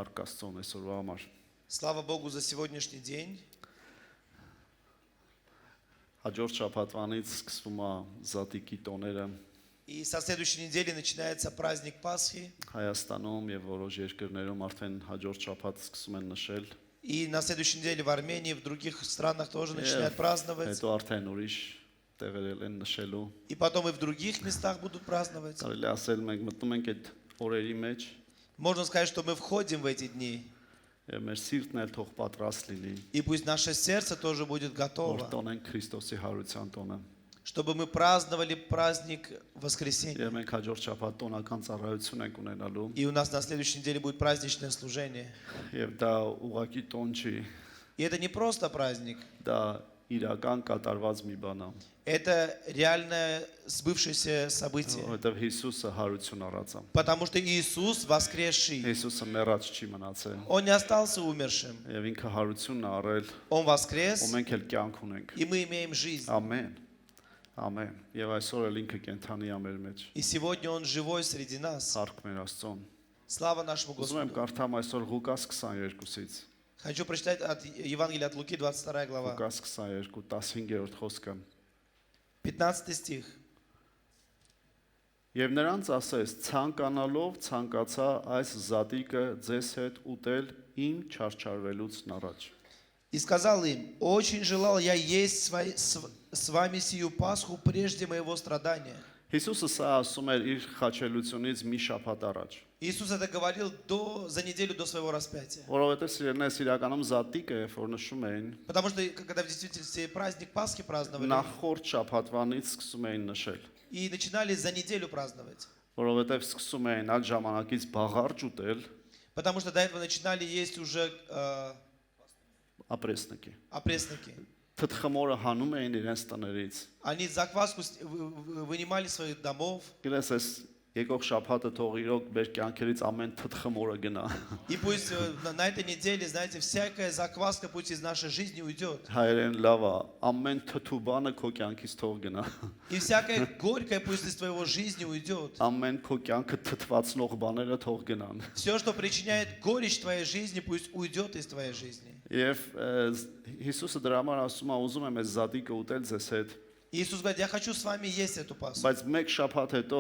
Փառք Աստծուն այսօրվա համար։ Слава Богу за сегодняшний день. Հաջորդ շաբաթվանից սկսվում է Զատիկի տոները И со следующей недели начинается праздник Пасхи. Հայաստանում եւ որոշ երկրներում արդեն հաջորդ շաբաթ սկսում են նշել։ И на следующей неделе в Армении, в других странах тоже начинают праздновать. Հետո արդեն ուրիշ տեղերել են նշելու։ И потом и в других местах будут праздновать. Կարելի է ասել մենք մտնում ենք այդ օրերի մեջ Можно сказать, что мы входим в эти дни. եւ մեր սիրտն էլ թող պատրաստ լինի, И пусть наше сердце тоже будет որ готово, տոնենք Քրիստոսի հարության տոնը։ чтобы мы праздновали праздник Воскресения. Եվ մենք հաջորդ շաբաթ տոնական ծառայություն ենք ունենալու И у нас на следующей неделе будет праздничное служение. եւ դա ուղակի տոն չի, И это не просто праздник. դա իրական կատարված մի բան է, Это реальное сбывшееся событие. որովհետեւ Հիսուսը հարություն առած է։ Потому что Иисус воскресший. Հիսուսը մեռած չի մնացել Он не остался умершим. եւ ինքը հարությունն է առել, Он воскрес, ու մենք էլ կյանք ունենք։ и мы имеем жизнь. Ամեն։ Ամեն։ Եվ այսօր էլ ինքը կենթանի է մեր մեջ։ И сегодня Он живой среди нас. Փառք մեր Աստծուն։ Слава нашему Ուզում եմ Господу. կարդամ այսօր Ղուկաս 22-ից։ Хочу прочитать от Евангелия от Луки, 22 глава, Ղուկաս 22, 15-րդ խոսքը։ 15 стих. Եվ նրանց ասես. ցանկանալով ցանկացա այս զատիկը ձեզ հետ ուտել իմ չարչարվելուց առաջ։ И сказал им: очень желал я есть с вами сию Пасху прежде моего страдания. Հիսուսը սա ասում էր իր խաչելությունից մի շաբաթ առաջ։ Иисус это говорил за неделю до своего распятия. Որովհետև սիրելիներս իրականում զատիկը, որ նշում էին, Потому что когда в действительности праздник Пасхи праздновали, նախորդ շաբաթվանից սկսում էին նշել, и начинали за неделю праздновать. որովհետև սկսում էին այդ ժամանակից բաղարջ ուտել Потому что до этого начинали есть уже ապրեսնկի։ опресники. Թթխմորը հանում էին իրենց տներից։ Они закваску вынимали из своих домов. Գիտես, այս եկող շաբաթը թող իրոք մեր կյանքերից ամեն թթխմորը գնա։ И пусть на этой неделе, знаете, всякая закваска пусть из нашей жизни уйдет. Հայերեն լավ է, ամեն թթուբանը քո կյանքից թող գնա։ И всякая горькая пусть из твоего жизни уйдет. Ամեն քո կյանքը թթվածնող բաները թող գնան։ Все, что причиняет горечь твоей жизни, пусть уйдет из твоей жизни. Եվ Հիսուսը դրա համար ասում է, ուզում եմ այս զատիկը ուտել ձեզ հետ, Иисус говорит: я хочу с вами есть эту Пасху. բայց մեկ շաբաթ հետո,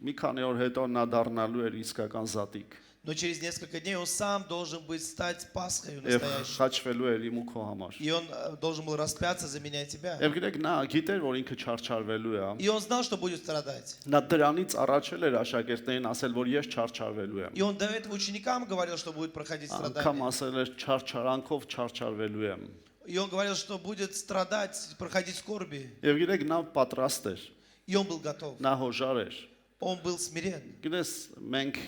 մի քանի օր հետո նա դառնալու էր իսկական զատիկ։ Но через несколько дней он сам должен быть стать Пасхой Եվ настоящей. խաչվելու էր իմ ու քո համար։ И он должен был распяться за меня и тебя. Եվ գիտեք, նա գիտեր, որ ինքը չարչարվելու է։ И он знал, что будет страдать. Նա դրանից առաջ էր աշակերտներին ասել, որ ես չարչարվելու եմ։ И он до этого ученикам говорил, что будет проходить Անգամ страдания. ասել էր չարչարանքով չարչարվելու եմ։ И он говорил, что будет страдать, проходить скорби. Եվ գիտեք, նա պատրաստ էր, И он был готов. նա հոժար էր։ Он был смирен. Գիտես, մենք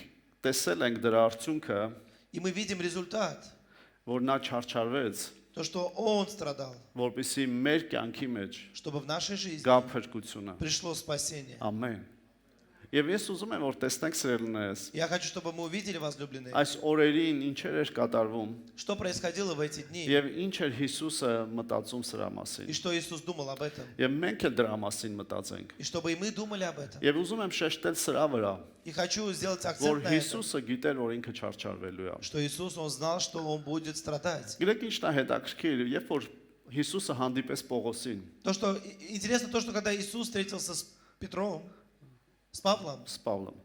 տեսել ենք դրա արդյունքը, И мы видим результат. որ նա չարչարվեց, То, что он страдал, որպեսզի մեր կյանքի մեջ чтобы в нашей жизни գա փրկությունը։ пришло спасение. Ամեն։ Եվ ես ուզում եմ, որ տեսնենք սիրելիներս, Я хочу, чтобы мы увидели, возлюбленные, այս օրերին ինչեր էր կատարվում, что происходило в эти дни եւ ինչ էր Հիսուսը մտածում սրա и մասին։ что Иисус думал об этом. Եվ մենք էլ դրա մասին մտածենք։ И чтобы и мы думали об этом. Եվ ուզում եմ շեշտել սրա վրա, И хочу сделать որ акцент на этом, Հիսուսը գիտեր, որ ինքը չարչարվելու է։ что Иисус, Он знал, что Он будет страдать. Գիտեք ինչն է հետաքրքիր, երբ որ Հիսուսը հանդիպես Պողոսին, То, что интересно, то, что когда Иисус встретился с Петром, с Павлом, Պավլом,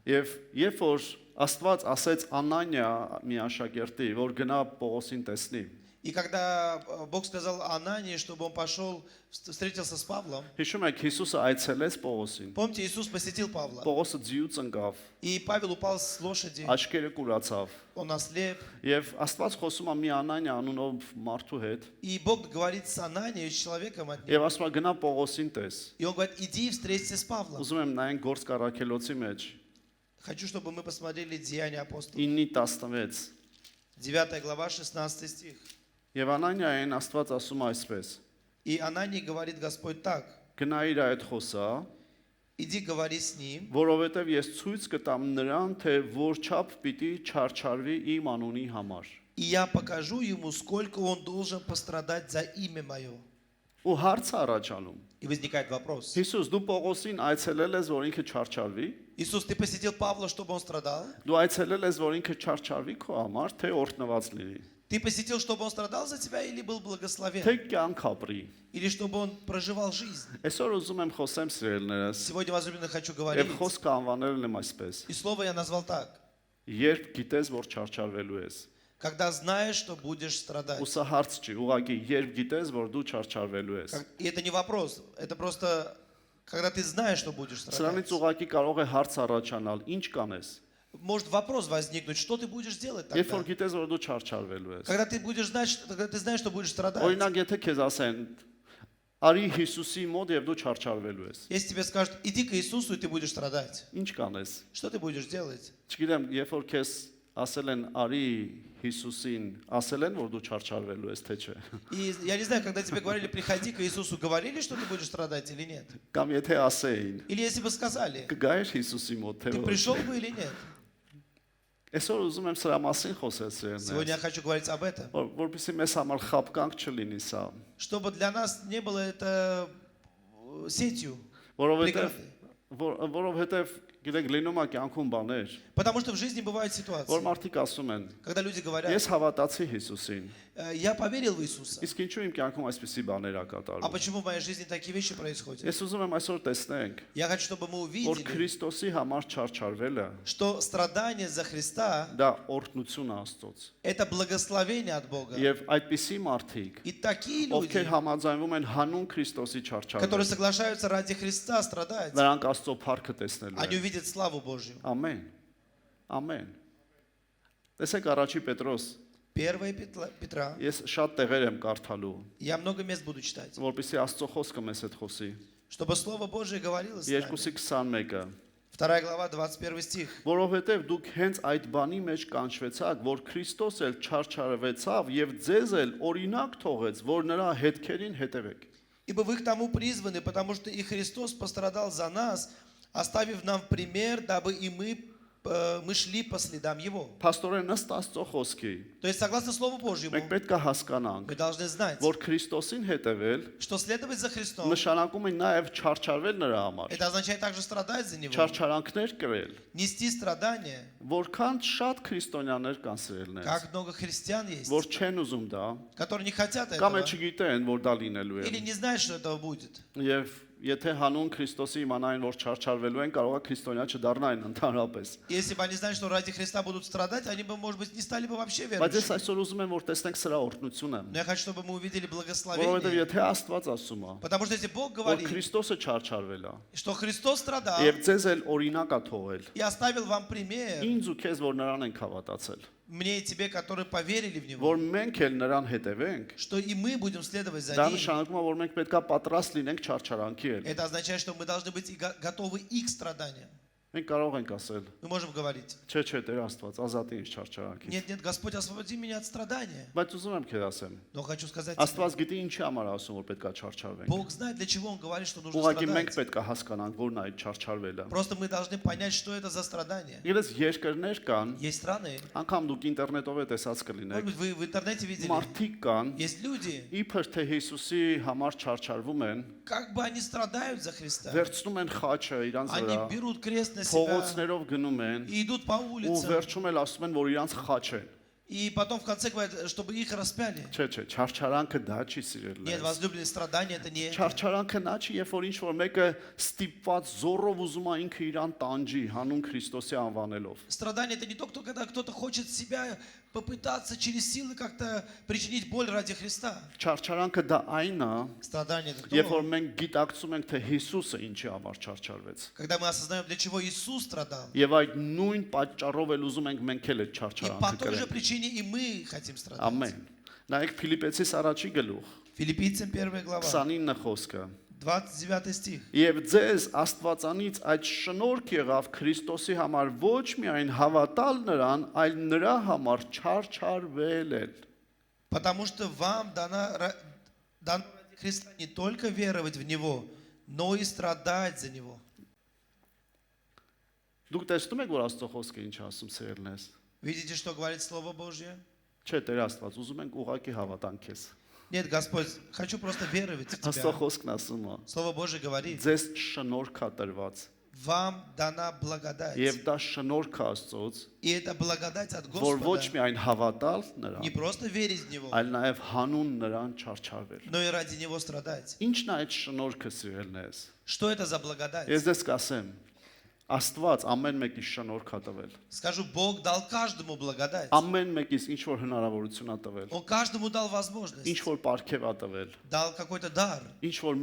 եւ երբ որ Աստված ասեց Անանիա մի աշակերտի, որ գնա Պողոսին տեսնի, и когда Бог сказал Анании, чтобы он пошел, встретился с Павлом, հիշում եք Հիսուսը այցելեց Պողոսին, помните, Иисус посетил Павла, Պողոսը ձիուց ընկավ, и Павел упал с лошади, աչքերը կուրացավ, он ослеп, եւ Աստված խոսում է մի Անանիա անունով մարդու հետ, и Бог говорит с Ананией, человеком от него, եւ ասում է գնա Պողոսին տես։ и он говорит: иди встреться с Павлом. Ուզում եմ նայենք Գործ Կարաքելոցի մեջ Хочу, чтобы мы посмотрели Деяния апостолов, 9:16 9 глава, 16 стих. Եվ Անանիային Աստված ասում է այսպես. И Анании говорит Господь так: Գնա իր այդ խոսա, иди говори с ним, որովհետև ես ցույց կտամ նրան, թե որչափ պիտի չարչարվի իմ անունի համար։ и я покажу ему, сколько он должен пострадать за имя мое. Ու հարց առաջանում։ И возникает вопрос: Հիսուս, դու Պողոսին այցելել ես, որ ինքը չարչարվի։ Иисус, ты посетил Павла, чтобы он страдал? Դու այցելել ես, որ ինքը չարչարվի քո համար, թե օրհնված լինի, Ты посетил, чтобы он страдал за тебя или был благословен? թե կյանք ապրի։ Или чтобы он проживал жизнь? Այսօր ուզում եմ խոսեմ սիրելիներս, Сегодня, возлюбленный, хочу եւ говорить. խոսքը անվանել եմ այսպես. И слово я назвал так. Երբ гիտես, որ չարչարվելու ես։ Когда знаешь, что будешь страдать. Ու սա հարց չի, ուղղակի երբ гիտես, որ դու չարչարվելու ես։ И это не вопрос. Это просто, когда ты знаешь, что будешь страдать. Սրանից ուղղակի կարող է հարց առաջանալ, ինչ կանես։ Может вопрос возникнуть, что ты будешь делать Երբ որ тогда? գիտես, որ դու չարչարվելու ես։ Когда ты будешь знать, когда ты знаешь, что будешь страдать. Օրինակ, եթե քեզ ասեն, արի Հիսուսի մոտ եւ դու չարչարվելու ես։ Если тебе скажут, иди к Иисусу, и ты будешь страдать. Ինչ կանես։ Что ты будешь делать? Չգիտեմ, երբ որ քեզ ասել են արի Հիսուսին, ասել են, որ դու չարչարվելու ես, թե չէ։ И я не знаю, когда тебе говорили, приходи к Иисусу, говорили, что ты будешь страдать или нет? Կամ եթե ասեին, Или если бы сказали, կգայր Հիսուսի մոտ, թե ты ոչ։ пришел бы или нет? Այսօր ուզում եմ սրա մասին խոսել սերներ, Сегодня я хочу говорить об этом. որպեսզի մեզ համար խապկանք չլինի սա, Чтобы для нас не было это сетью. որովհետև преградой. որովհետև գիտեք լինում է կյանքում բաներ, Потому что в жизни бывают որ ситуации, մարդիկ ասում են, когда люди говорят, ես հավատացի Հիսուսին, я поверил в Иисуса. իսկ ինչու իմ кյանքում այսպիսի баներ ա А կատարվում։ почему в моей жизни такие вещи происходят? Ես ուզում եմ այսօր տեսնենք, Я хочу, чтобы мы որ увидели, Քրիստոսի համար չարչարվելը что страдание за Христа դա օրհնություն է Աստծոց։ – это благословение от Бога. Եվ այդպիսի մարդիկ, И такие ովքեր люди, համաձայնվում են հանուն Քրիստոսի которые չարչարվել, соглашаются ради Христа страдать, նրանք Աստծո փառքը տեսնելու они են։ увидят славу Божью. Ամեն։ Ամեն։ Տեսեք առաջի Պետրոս, 1 Петра. ես շատ տեղեր եմ կարդալու, Я много мест буду читать. որպեսզի Աստծո խոսքը մեզ հետ խոսի։ Чтобы Слово Божие говорило с нами. 2:21-ը 2 глава, 21 стих. Որովհետև դուք հենց այդ բանի մեջ կանչվեցաք, որ Քրիստոս էլ չարչարվեցավ եւ ձեզ էլ օրինակ թողեց, որ նրա հետքերին հետևեք։ Ибо вы к тому призваны, потому что и Христос пострадал за нас, оставив нам пример, дабы и мы шли по следам Его. Փաստորեն ըստ Աստծո խոսքի, То есть, согласно Слову Божьему, մենք պետք է հասկանանք, мы должны знать, որ Քրիստոսին հետևել что следовать за Христом, նշանակում է նաև չարչարվել նրա համար, это означает также страдать за Него, չարչարանքներ կրել։ нести страдания. Որքան շատ քրիստոնյաներ կան սիրելներ, Как много христиан есть, որ չեն ուզում դա, которые не хотят կամ этого, էլ չգիտեն, որ դա լինելու или է։ не знают, что этого будет. Եվ եթե հանուն Քրիստոսի իմանային, որ չարչարվելու են, կարող է քրիստոնյա չդառնային ընդհանրապես։ Если бы они знали, что ради Христа будут страдать, они бы, может быть, не стали бы вообще Բայց ես верующими. այսօր уզում եմ, որ տեսնենք սրա օրհնությունը, Но я хочу, чтобы мы увидели որովհետև благословение. եթե Աստված ասում է, Потому что если Бог որ говорит, Քրիստոսը չարչարվել է, что Христос страдал եւ ձեզ էլ օրինակ է թողել, и оставил вам пример, ինձ ու քեզ, որ նրան ենք հավատացել, мне и тебе, которые поверили в Него, որ մենք էլ նրան հետևենք, что и мы будем следовать за դա Ним. նշանակում է, որ մենք պետքա պատրաստ լինենք չարչարանքի էլ։ Это означает, что мы должны быть и готовы и к страданиям. Մենք կարող ենք ասել, Мы можем говорить, չէ, Տեր Աստված, ազատի ինձ չարչարանքից։ нет, нет, Господь, освободи меня от страдания. Բայց ուզում եմ քեզ ասեմ, Но хочу сказать тебе, Աստված գիտի ինչի համար ասում, որ պետքա չարչարվենք։ Бог знает, для чего Он говорит, что нужно Ուղղակի մենք страдать. պետքա հասկանանք, որն է այդ չարչարվելը։ Просто мы должны понять, что это за страдание. Իրենց երկրներ կան, Есть страны, անգամ դուք ինտերնետով է տեսած может կլինեք, быть, вы в интернете видели, մարդիկ կան, есть люди, իբր թե Հիսուսի համար չարչարվում են, как бы они страдают за Христа. վերցնում են խաչը իրանց Они վրա, берут крест на себя փողոցներով գնում են и идут по ու улицам. վերջում էլ ասում են, որ իրանց խաչ են։ И потом в конце говорят, чтобы их распяли. Չէ, չարչարանքը դա չի Нет, սիրելիներ։ возлюбленные, страдания это не это. Չարչարանքը նա չի, երբ որ ինչ որ մեկը ստիպված զորով ուզում է ինքը իրան տանջի հանուն Քրիստոսի անվանելով։ Страдание это не то, когда кто-то хочет себя попытаться через силы как-то причинить боль ради Христа. Չարչարանքը դա այն է, Страдание это երբ որ то, մենք գիտակցում ենք, թե Հիսուսը ինչի համար չարչարվեց։ когда мы осознаем, для чего Иисус страдал. Եվ այդ նույն պատճառով էլ ուզում ենք մենք էլ այդ И по չարչարանքը той же կրենք։ причине и мы хотим страдать. Ամեն։ Նայեք Ֆիլիպեցիս առաջի գլուխ, Филиппийцам 1 глава, 29 խոսքը։ 29 стих. Եվ ձեզ Աստվածանից այդ շնորհք եղավ Քրիստոսի համար ոչ միայն հավատալ նրան, այլ նրա համար չարչարվել էլ։ Потому что вам дано ради Христа не только веровать в Него, но и страдать за Него. Դուք տեսնում եք, որ Աստծո խոսքը ինչ ասում սերնես։ Видите, что говорит Слово Божье? Չէ, Տեր Աստված, ուզում ենք ուղակի հավատանք քեզ։ Нет, Господь, хочу просто веровать в Աստծո Тебя. խոսքն ասում է. Слово Божье говорит, Ձեզ շնորհք է տրված вам дана благодать. Եվ դա շնորհք է Աստծոց, И это благодать от որ ոչ Господа. միայն հավատալ Не նրան, просто верить в Него, այլ նաև հանուն նրան չարչարվել։ но и ради Него страдать. Ինչն է այդ շնորհքը սիրելնես։ Что это за благодать? Ես դες կասեմ, Աստված ամեն մեկի շնորհք է տվել։ Скажу, Бог дал каждому благодать. Ամեն մեկից ինչ որ հնարավորություն է տվել, Он каждому дал возможность. ինչ որ պարգև է տվել, Дал какой-то дар. ինչ որ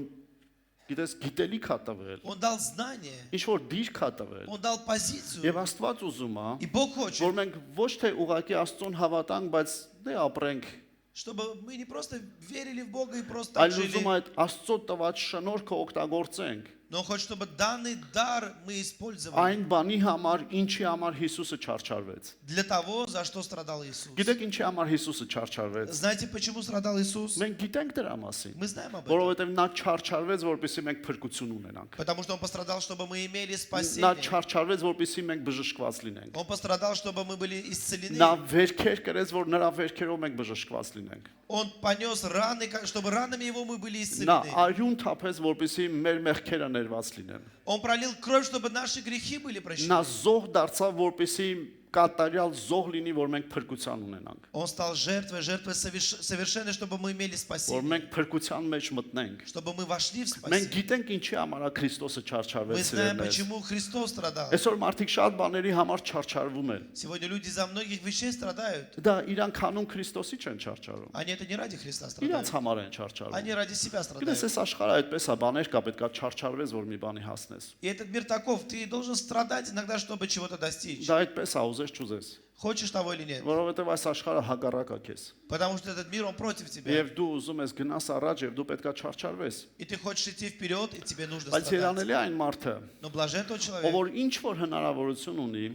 գիտես գիտելիք է տվել, Он дал знание. ինչ որ դիրք է տվել։ Он дал позицию. Եվ Աստված ուզում է, И Бог хочет, որ մենք ոչ թե ուղղակի Աստծուն հավատանք, բայց դե ապրենք, чтобы мы не просто верили в Бога и просто так այլ ուզում жили, է այդ Աստծո տված շնորհքը օգտագործենք։ но Он хочет, чтобы данный дар мы использовали Այն բանի համար, ինչի համար Հիսուսը չարչարվեց։ для того, за что страдал Иисус. Գիտեք ինչի համար Հիսուսը չարչարվեց։ Знаете, почему страдал Иисус? Մենք գիտենք դրա մասին, Мы знаем об этом. որովհետև նա չարչարվեց, որպեսզի մենք փրկություն ունենանք։ Потому что Он пострадал, чтобы мы имели Նա спасение. չարչարվեց, որպեսզի մենք բժշկված լինենք։ Он пострадал, чтобы мы были исцелены. Նա վերքեր կրեց, որ նրա վերքերով մենք բժշկված լինենք։ Он понес раны, чтобы ранами Его мы были Նա исцелены. արյուն թափեց, որպեսզի մեր մեղքերը ներված լինեն։ Он пролил кровь, чтобы наши грехи были Նա прощены. զոհ դարձավ, որպեսզի կատարյալ զոհ լինի, որ մենք փրկության ունենանք, Он стал жертвой совершенной, чтобы мы имели որ спасение. մենք փրկության մեջ մտնենք։ Чтобы мы вошли в Մենք спасение. գիտենք ինչի համար է Քրիստոսը Мы չարչարվեց знаем, սիրելիներ։ почему Христос страдал. Այսօր մարդիկ շատ բաների համար չարչարվում են։ Сегодня люди за многих вещей страдают. Դա իրանք հանուն Քրիստոսի չեն չարչարում։ Они это не ради Христа Իրանք страдают. համար են չարչարում։ Они ради себя Գիտես, страдают. այս աշխարհը այդպես է, բաներ կա, պետքա չարչարվես, որ մի բանի հասնես։ И этот мир таков. Ты должен страдать иногда, чтобы чего-то достичь. Դա այդպես է, ուզես չուզես, Хочешь того или нет. որովհետև այս աշխարհը հակառակ է քեզ։ Потому что этот мир, он против тебя. Եվ դու ուզում ես գնաս առաջ եւ դու պետքա չարչարվես։ И ты хочешь идти вперед, и тебе нужно Բայց страдать. երանելի է այն մարդը, Но блажен тот ով человек, որ ինչ որ հնարավորություն ունի,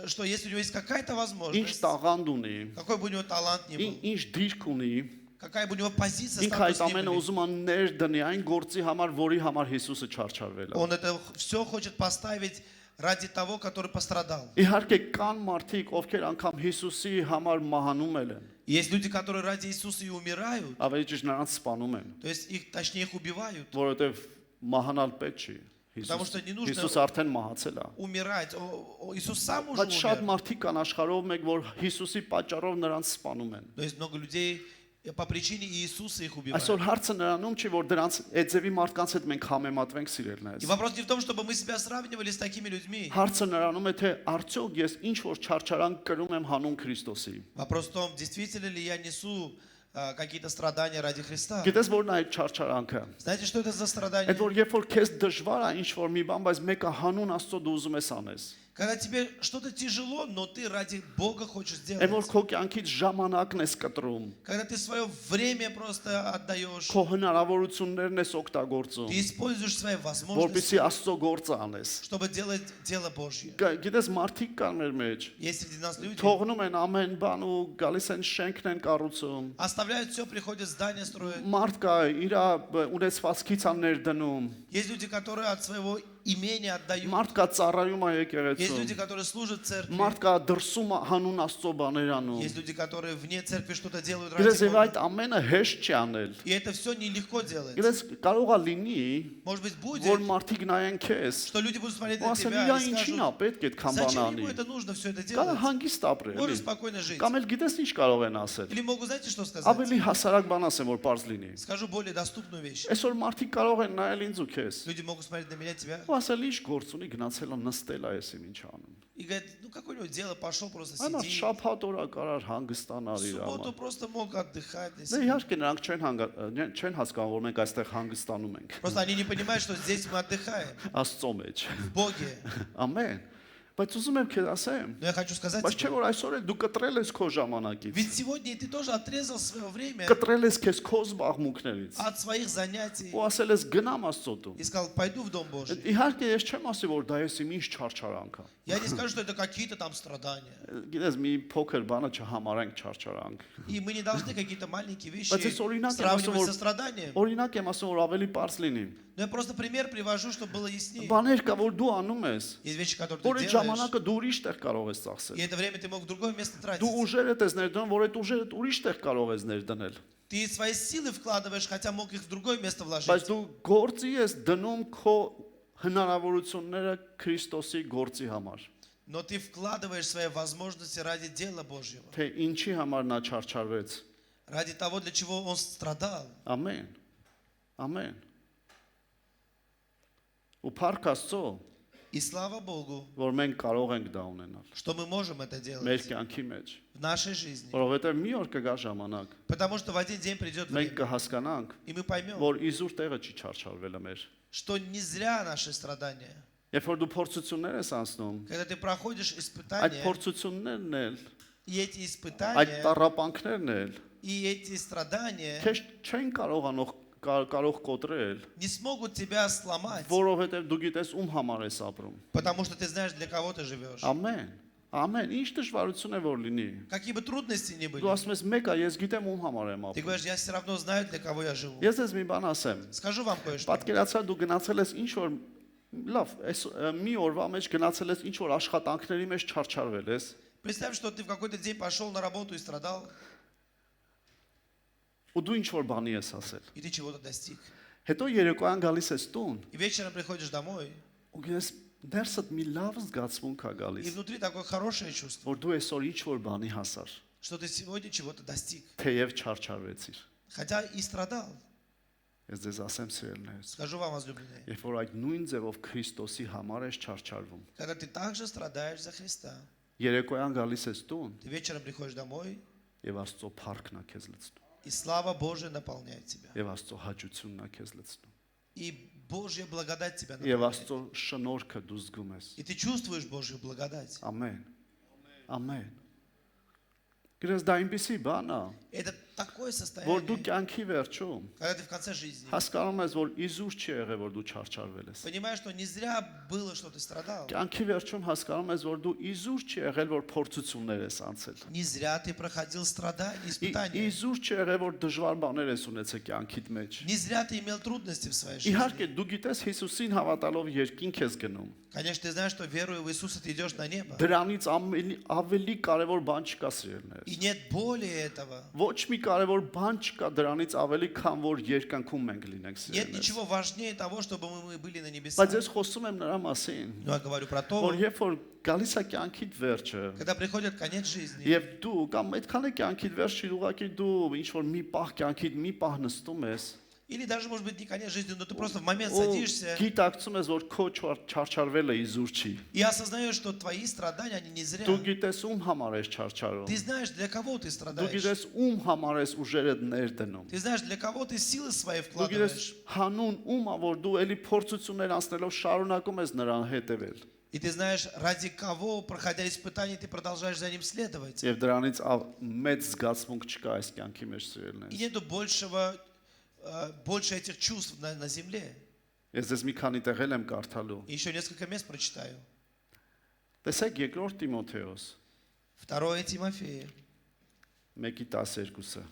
что если у него есть какая-то ինչ возможность, տաղանդ ունի, какой бы у него талант ни был, ինչ դիրք ունի, какая бы у него позиция, ինքը այդ статус ни ամենը были, ուզում է ներդնի այն գործի համար, որի համար Հիսուսը չարչարվել է։ он это все хочет поставить ради того, который пострадал. Իհարկե կան մարդիկ, ովքեր անգամ Հիսուսի համար մահանում են, Есть люди, которые ради Иисуса и умирают, ավելի ճիշտ նրանց սպանում են, то есть их, точнее, их убивают. որովհետև մահանալ պետք չի։ Потому что не нужно Հիսուս արդեն մահացել է։ умирать. Иисус сам уже Բայց շատ умер. մարդիկ կան աշխարհով մեկ, որ Հիսուսի պատճառով նրանց սպանում են։ То есть много людей по причине Иисуса их убивают. Այսօր հարցը նրանում չի, որ դրանց այդ ձևի մարդկանց հետ մենք համեմատվենք սիրելնես։ И вопрос не в том, чтобы мы себя сравнивали с такими людьми. Հարցը նրանում է, թե արդյոք ես ինչ որ չարչարանք կրում եմ հանուն Քրիստոսի։ Вопрос в том, действительно ли я несу какие-то страдания ради Христа. Գիտես որն է այդ չարչարանքը։ Знаете, что это за страдание? Այդ որ երբ որ քեզ դժվար է ինչ որ մի бан, բայց մեկը հանուն Աստծո դու ուզում ես անես։ Когда тебе что-то тяжело, но ты ради Бога хочешь Այն որ сделать. քո կյանքից ժամանակն ես կտրում, Когда ты свое время просто отдаешь, քո հնարավորություններն ես օգտագործում, ты используешь свои возможности, որպեսզի Աստծո գործը անես։ чтобы делать дело Божье. Գիտես մարդիկ կան մեր մեջ, Есть среди нас люди, թողնում են ամեն բան ու գալիս են շենքն են կառուցում։ оставляют все, приходят здания строят. Մարդ կա իր ունեցվածքից ան ներդնում, Есть люди, которые от своего имения отдают. մարդ կա ծառայում է Есть եկեղեցում, люди, которые служат в церкви. մարդ կա դրսում հանուն Աստծո բաներ անում։ Есть люди, которые вне церкви что-то делают ради Գիտես եւ այդ Бога. ամենը հեշտ չի անել։ И это все нелегко делать. Գիտես կարող է լինի, Может быть, որ будет, մարդիկ նայեն քեզ, что люди будут смотреть ու на ասեն тебя իրա и ինչին է скажут, պետք է այդքան բան зачем անի։ ему это нужно все это Կարա делать? հանգիստ ապրել։ Может спокойно жить. Կամ էլ գիտես ինչ կարող են ասել։ Или могу, знаете, что сказать? Ավելի հասարակ բան ասեմ, որ པարզ լինի։ Скажу более доступную вещь. Այսօր մարդիկ կարող են նայել ինձ ու քեզ։ Люди могут смотреть на меня, тебя, Ու ասել ինչ գործ ունի գնացել է նստել է այսին ինչ անում։ и говорят, ну какое-нибудь дело, пошел просто Այնա сиди. շաբաթ օրա կարար հանգստանալ В իր субботу համար։ просто мог отдыхать. для Դե себя. իհարկե նրանք չեն հասկանում, որ մենք այստեղ հանգստանում ենք։ Просто они не понимают, что здесь мы отдыхаем, Աստծո մեջ։ в Боге. Ամեն։ Բայց ուզում եմ քեզ ասեմ, Но я хочу сказать բայց չէ тебе, որ այսօր էլ դու կտրել ես քո ժամանակից։ ведь сегодня ты тоже отрезал свое время Կտրել ես քեզ քո զբաղմունքներից։ от своих занятий Ու ասել ես гնամ Աստծո դու։ и сказал, пойду в Дом Божий. Իհարկե ես չեմ ասի որ դա ես իմ ինչ չարչարանք է։ Я не скажу, что это какие-то там страдания. Գիտես մի փոքր բանը չհամարենք չարչարանք։ И мы не должны какие-то маленькие вещи Բայց ես օրինակ եմ сравнивать ասում, со страданием. Օրինակ եմ ասում որ ավելի པարզ լինի։ Но я просто пример привожу, чтобы было яснее. Բաներ կա որ դու անում ես, Есть вещи, которые որ ты այդ делаешь, ժամանակը դու ուրիշ տեղ կարող ես и ծախսել։ это время ты мог в другое место Դու тратить. ուժերդ ես ներդնում, որ այդ ուժերդ ուրիշ տեղ կարող ես ներդնել։ Ты свои силы вкладываешь, хотя мог их в другое место Բայց вложить. դու գործի ես դնում քո հնարավորությունները Քրիստոսի գործի համար։ Но ты вкладываешь свои возможности ради дела Божьего. Թե ինչի համար նա չարչարվեց։ Ради того, для чего он страдал. Ամեն։ Ամեն։ Ու փառք Աստծո, И слава Богу, որ մենք կարող ենք դա ունենալ что мы можем это մեր делать կյանքի մեջ, в нашей жизни. որովհետև մի օր կգա ժամանակ, Потому что в один день придет մենք время, կհասկանանք, и мы поймем, որ իզուր տեղը չի չարչարվել մեր։ что не зря наши страдания. Երբ որ դու փորձություններ ես անցնում, Когда ты проходишь այդ испытания, փորձություններն էլ, и эти այդ испытания, տառապանքներն էլ и эти страдания քեզ չեն կարող կոտրել, не смогут тебя сломать, որովհետև դու գիտես ում համար ես ապրում։ потому что ты знаешь, для кого ты живешь. Ամեն։ Ամեն ինչ դժվարություն է որ լինի։ Какие бы трудности ни Դու были, ասում ես մեկը ես գիտեմ ում համար եմ ты ապրում։ говоришь, я все равно знаю, для кого я живу. Ես ես մի бան ասեմ։ Скажу вам кое-что. Պատկերացրա դու գնացել ես ինչ որ լավ, այս մի օրվա մեջ գնացել ես ինչ որ աշխատանքների մեջ չարչարվել ես։ Представь, что ты в какой-то день пошел на работу и страдал, Ու դու ինչ որ բանի ես ասել։ и ты чего-то достиг. Հետո երեկոյան գալիս ես տուն, И вечером приходишь домой, ու գես ներսդ մի լավ զգացմունք է и գալիս, внутри такое хорошее чувство, որ դու այսօր ինչ որ բանի հասար, что ты сегодня чего-то достиг. թեև չարչարվեցիր։ Хотя и страдал. Ես ձեզ ասեմ սիրելիներս, Скажу вам, возлюбленные, երբ որ այդ նույն ձևով Քրիստոսի համար ես չարչարվում, когда ты также страдаешь за Христа, երեկոյան գալիս ես տուն, ты вечером приходишь домой, եւ Աստծո փառքն է քեզ լցնում, и слава Божия наполняет тебя. եւ Աստծո հաճությունն է քեզ լցնում, И Божья благодать тебя եւ наполняет. Աստծո շնորհքը դու զգում ես։ И ты чувствуешь Божью благодать. Ամեն։ Ամեն։ Գրես դա այնպեսի բան է, Это такое որ դու состояние, կյանքի վերջում когда ты в конце жизни հասկանում ես, որ իզուր չի եղել, որ դու չարչարվել ես։ понимаешь, что не зря было, что ты страдал. Կյանքի վերջում հասկանում ես, որ դու իզուր չի եղել, որ փորձություններ ես անցել։ Не зря ты проходил страдания, испытания. Իզուր չի եղել, որ դժվար բաներ ես ունեցել կյանքիդ մեջ։ Не зря ты имел трудности в своей жизни. Իհարկե, դու գիտես Հիսուսին հավատալով երկինք ես գնում։ Конечно, ты знаешь, что веруя в Иисуса ты идешь на небо. Դրանից ավելի կարևոր բան չկա սիրելիներս։ И нет более этого. Ոչ մի կարևոր բան չկա դրանից ավելի, քան որ երկնքում մենք լինենք Нет սիրելիներս։ ничего важнее того, чтобы мы были на Բայց небесах. ես խոսում եմ նրա մասին, Но я говорю про то, որ երբ որ գալիս է կյանքիդ վերջը, когда приходит конец жизни, եւ դու կամ այդքան է կյանքիդ վերջի ուղակի դու ինչ որ մի պահ կյանքիդ մի պահ նստում ես, или даже, может быть, не конец жизни, но ты просто в момент ու садишься գիտակցում ես, որ քո չարչարվելը իզուր չի։ и осознаешь, что твои страдания, они не зря. Դու գիտես ում համար ես չարչարում։ Ты знаешь, для кого ты Դու страдаешь. գիտես ում համար ես ուժերդ ներդնում։ Ты знаешь, для кого ты силы свои Դու գիտես вкладываешь. հանուն ում ա որ դու էլի փորձություններ անցնելով շարունակում ես նրան հետևել։ И ты знаешь, ради кого, проходя испытания, ты продолжаешь за ним следовать. Եվ дրանից մեծ զգացմունք չկա այս կյանքի մեջ И սիրելիներս։ нету больше этих чувств на земле. Ես ես մի քանի տեղ եմ կարդալու։ И еще несколько мест прочитаю. Տեսեք երկրորդ Տիմոթեոս 2 Тимофея, 1:12-ը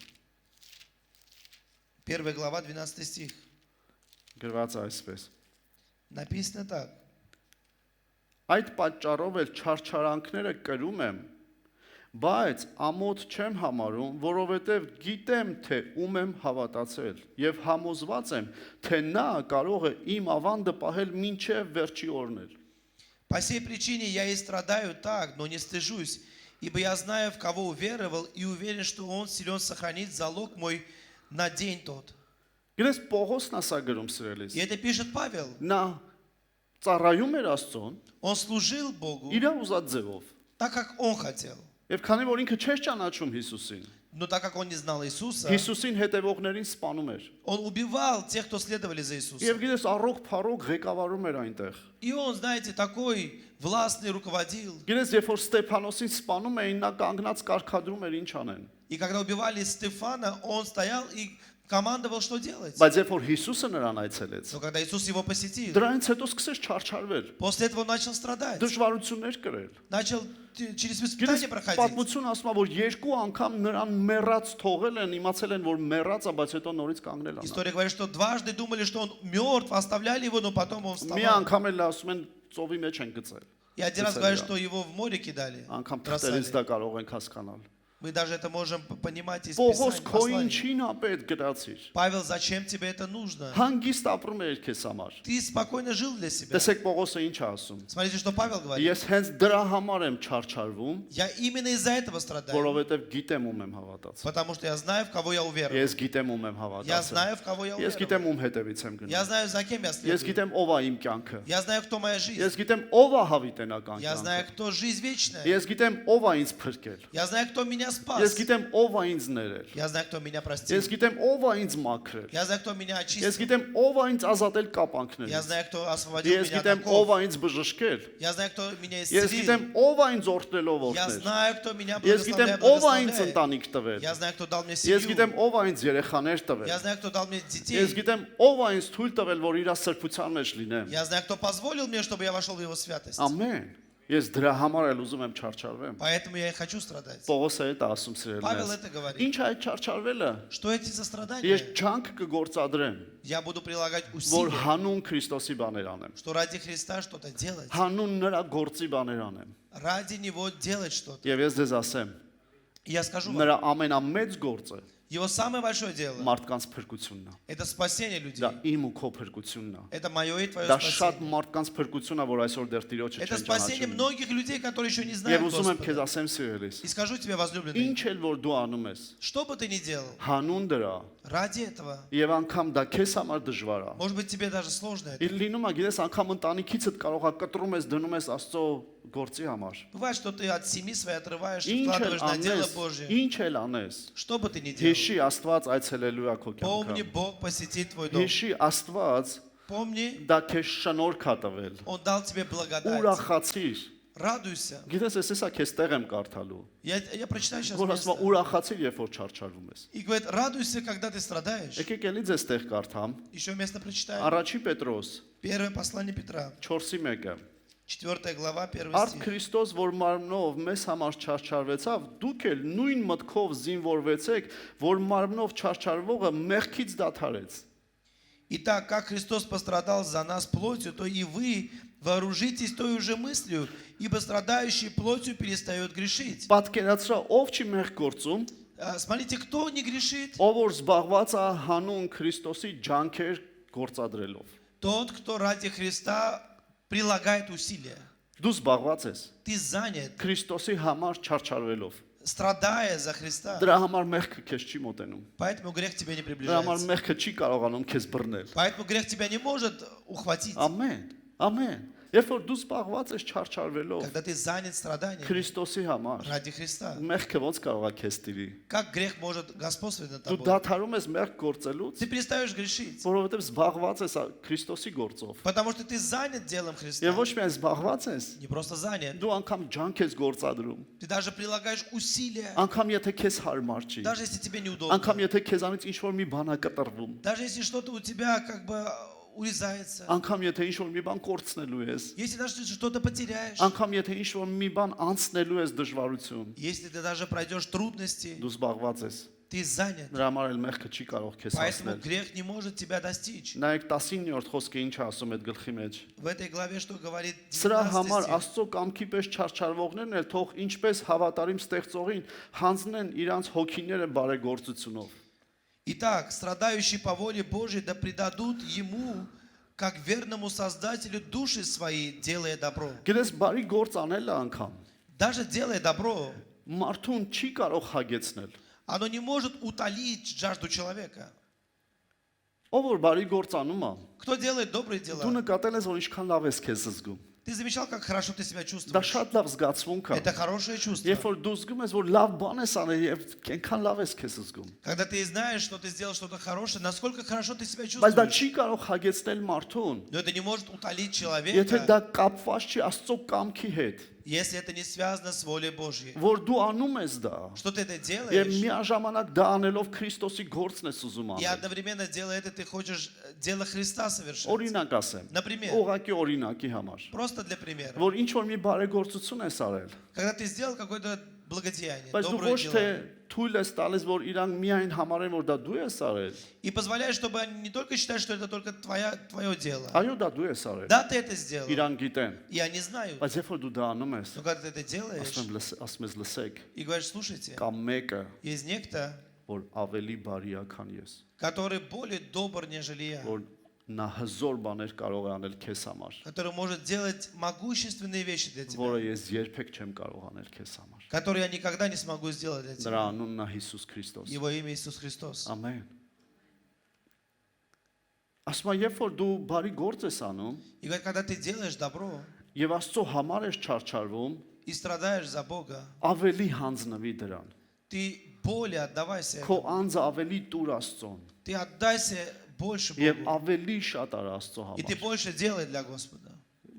1 глава, 12 стих. գրված այսպես. Написано так. Այդ պատճառով էլ չարչարանքները կրում եմ, բայց ամոթ չեմ համարում, որովհետև գիտեմ, թե ում եմ հավատացել եւ համոզված եմ, թե նա կարող է իմ ավանդը պահել մինչև վերջի օրներ։ По сей причине я и страдаю так, но не стыжусь, ибо я знаю, в кого уверовал, и уверен, что он силен сохранить залог мой на день тот. Գիտես Պողոսն ասա գրում սրելիս։ И это пишет Павел. Նա ծառայում էր Աստծուն Он служил Богу իր ուզած ձևով։ так, как он хотел. Եվ քանի որ ինքը չէր ճանաչում Հիսուսին, Но так как он не знал Иисуса, Հիսուսին հետևողներին սպանում էր։ он убивал тех, кто следовали за Иисусом. Եվ գիտես առողջ փառող ղեկավարում էր այնտեղ։ И он, знаете, такой властный руководил. Գիտես երբ որ Ստեփանոսին սպանում էին, նա կանգնած կարկադրում էր ինչ անեն։ И когда убивали Стефана, он стоял и командовал, что делать. Բայց երբ որ Հիսուսը նրան այցելեց, Но когда Иисус его посетил, դրանից հետո սկսեց չարչարվել, после этого он начал страдать. դժվարություններ կրել։ Начал через Գիտես испытания проходить. պատմություն ասում է, որ երկու անգամ նրան մեռած թողել են, իմացել են, որ մեռած է, բայց հետո նորից կանգնել է։ История говорит, что дважды думали, что он мертв, оставляли его, но потом он Մի вставал. անգամ էլ ասում են ծովի մեջ են գցել։ И один раз говорит, что его в море кидали. Անգամ бросали. թղթերից դա կարող ենք հասկանալ։ Мы даже это можем понимать из Պողոս Писания, քո посланий. ինչին ա պետք գրացիր։ Павел, зачем тебе это нужно? Հանգիստ ապրում ես քեզ համար։ Ты спокойно жил для себя. Տեսեք Պողոսը ինչ է ասում։ Смотрите, что Павел говорит. Ես հենց դրա համար եմ չարչարվում, Я именно из-за этого страдаю. որովհետև գիտեմ ում եմ հավատացել։ Потому что я знаю, в кого я уверовал. Ես գիտեմ ում եմ Я հավատացել։ знаю, в кого я Ես уверовал. գիտեմ ում հետևից եմ Я գնում։ знаю, за кем я Ես следую. գիտեմ ով է իմ կյանքը։ Я знаю, кто моя жизнь. Ես գիտեմ ով է հավիտենական Я знаю, կյանքը։ кто жизнь вечная. Ես գիտեմ ով է ինձ փրկել։ Я знаю, кто меня спас. Ես գիտեմ ով է ինձ ներել։ Я знаю, кто меня простил. Ես գիտեմ ով է ինձ մաքրել։ Я знаю, кто меня Ես очистил. գիտեմ ով է ինձ ազատել Я կապանքներից։ знаю, кто освободил Ես меня գիտեմ от ով оков. է ինձ բժշկել։ Я знаю, кто меня Ես исцелил. գիտեմ ով է ինձ օրհնելով Я օրհնել։ знаю, кто меня Ես գիտեմ благословляет, ով է ինձ благословляет. ընտանիք տվել։ Я знаю, кто дал мне Ես գիտեմ семью. ով է ինձ երեխաներ տվել։ Я знаю, кто дал мне Ես детей. գիտեմ ով է ինձ թույլ տվել, որ իր սրբության մեջ լինեմ։ Я знаю, кто позволил мне, чтобы я вошел в его святость. Ամեն։ Ես դրա համար էլ ուզում եմ չարչարվեմ։ Поэтому я и хочу страдать. Պողոսը այդ է ասում Павел սիրելիներս։ это говорит. Ինչ է այդ չարչարվելը։ Что эти за Ես страдания? ջանք կգործադրեմ, Я буду прилагать որ усилия, հանուն Քրիստոսի բաներ անեմ։ что ради Христа что-то делать. Հանուն նրա գործի բաներ անեմ։ Ради Него делать что-то. Եվ ես ձեզ ասեմ, И я скажу вам, նրա ամենամեծ գործը Его самое большое дело մարդկանց փրկությունն է։ – это спасение людей. Դա իմ ու քո փրկությունն է։ Это мое и твое Դա շատ спасение. մարդկանց փրկություն է, որ այսօր դեռ Տիրոջը Это չեն спасение ճանաչում։ многих людей, которые еще не Եվ знают ուզում եմ քեզ Господа. ասեմ սիրելիս, И скажу тебе, возлюбленный, ինչ էլ որ դու անում ես, что бы ты ни делал, հանուն դրա, ради этого, եւ անգամ դա քեզ համար դժվար է։ может быть, тебе даже сложно это. Իր լինում է, գիտես, անգամ ընտանիքիցդ կարող է կտրում ես, դնում ես Աստծո գործի համար։ Бывает, что ты от семьи своей отрываешь и Ինչ էլ вкладываешь на дело անես, Божье. ինչ էլ անես, Что бы ты ни делал, հիշի Աստված այցելելու է քո помни, կյանքը։ Бог посетит твой дом. Հիշի Աստված Помни, դա քեզ շնորհք է տվել։ Он дал тебе благодать. Ուրախացիր։ Радуйся. Գիտես, ես էսա քեզ տեղ եմ կարդալու։ Я прочитаю сейчас Որ ասում է место. ուրախացիր, երբ որ չարչարվում ես։ И говорит, радуйся, когда ты страдаешь. Եկեք էլի ձեզ տեղ կարդամ։ Еще место прочитаем. Առաջի Պետրոս Первое послание Петра, 4:1-ը։ 4 глава, 1 Արդ стих. Քրիստոս, որ մարմնով մեզ համար չարչարվեցավ, դուք էլ նույն մտքով զինվորվեցեք, որ մարմնով չարչարվողը մեղքից դադարեց։ Итак, как Христос пострадал за нас плотью, то и вы вооружитесь той же мыслью, ибо страдающий плотью перестает грешить. Պատկերացրա, ով չի մեղք գործում, Смотрите, кто не грешит? ով որ զբաղված է հանուն Քրիստոսի ջանքեր գործադրելով։ Тот, кто ради Христа прилагает усилия. Դու զբաղված ես Ты занят, Քրիստոսի համար չարչարվելով։ страдая за Христа. Դրա համար մեղքը քեզ չի մոտենում։ Поэтому грех тебя не Դրա համար приближается. մեղքը չի կարողանում քեզ բռնել։ Поэтому грех тебя не может ухватить. Ամեն։ Ամեն։ Երբ որ դու զբաղված ես չարչարվելով Когда ты занят страданием Քրիստոսի համար, ради Христа. մեղքը ոնց կարող է քեզ տիրի։ Как грех может господствовать над Դու тобой? դադարում ես մեղք գործելուց, Ты перестаешь грешить. որովհետև զբաղված ես Քրիստոսի գործով։ Потому что ты занят делом Христа. Եվ ոչ միայն զբաղված ես, Не просто занят. դու անգամ ջանք ես գործադրում։ Ты даже прилагаешь усилия. Անգամ եթե քեզ հարմար չի, Даже если тебе неудобно. անգամ եթե քեզանից ինչ որ մի բան է կտրվում, Даже если что-то у тебя как бы урезается. անգամ եթե ինչ որ մի бан կորցնելու ես, Если даже ты что-то потеряешь. անգամ եթե ինչ որ մի բան անցնելու ես դժվարություն, Если ты даже пройдешь трудности. դու զբաղված ես։ Ты занят. Դրա համար էլ մեղքը չի կարող քեզ Поэтому հասնել։ грех не может тебя достичь. Նայեք 19-րդ խոսքը ինչ է ասում այդ գլխի մեջ։ В этой главе что говорит Սրա 19 համար стих? Աստծո կամքի պես չարչարվողներն էլ թող ինչպես հավատարիմ ստեղծողին հանձնեն իրանց հոգիները բարեգործությունով։ Итак, страдающие по воле Божьей да предадут Ему, как верному Создателю, души свои, делая добро. Գիտես, բարի գործ անելը անգամ Даже делая добро, մարդուն չի կարող հագեցնել։ оно не может утолить жажду человека. Ով որ բարի գործ անում է, Кто делает добрые դու дела? նկատել ես, որ ինչքան լավ ես քեզ զգում։ Ты замечал, как хорошо ты себя Դա чувствуешь? շատ լավ զգացմունք է։ Это хорошее чувство. Երբ որ դու զգում ես, որ լավ բան ես անել եւ այնքան լավ ես քեզ զգում։ Когда ты знаешь, что ты сделал что-то хорошее, насколько хорошо ты себя Բայց դա чувствуешь. չի կարող հագեցնել մարդուն, Но это не может утолить եթե человека, դա կապված չի Աստծո կամքի հետ, если это не связано с волей Божьей. որ դու անում ես դա։ Что ты это Եվ делаешь, միաժամանակ դա անելով Քրիստոսի գործն ես ուզում и անել։ одновременно делая это, ты хочешь дело Христа совершить. Օրինակ ասեմ։ Например, Ուղղակի օրինակի համար։ просто для примера. Որ ինչ որ մի բարեգործություն ես արել, Когда ты сделал какое-то благодеяние, Բայց դու добрые ոչ թե дела. թույլ ես տալիս, որ իրանք միայն համարեն, որ դա դու ես արել։ И позволяешь, чтобы они не только считали, что это только твое дело. Այո, դա դու ես արել։ Да, ты это сделал. Իրանք գիտեն։ И они знают. Բայց երբ որ դու դա անում ես, Но когда ты это делаешь ասում ես լսեք, и говоришь, слушайте, կամ մեկը, есть некто, որ ավելի բարի է, քան ես, который более добр, нежели я, որ նա հզոր բաներ կարող է անել քեզ համար, который может делать могущественные вещи для тебя, որը ես երբեք չեմ կարող անել քեզ համար։ которые я никогда не смогу сделать для Նրա тебя. անունն է Հիսուս Քրիստոս։ Его имя Иисус Христос. Ամեն։ Ասում եմ, երբ որ դու բարի գործ ես անում, И говорит, когда ты делаешь добро եւ Աստծո համար ես չարչարվում, и страдаешь за Бога, ավելի հանձնվի դրան։ ты более отдавайся Քո этому. անձը ավելի տուր Աստծոն Ты отдайся больше եւ Богу. ավելի շատ արա Աստծո И ты համար։ больше делай для Господа.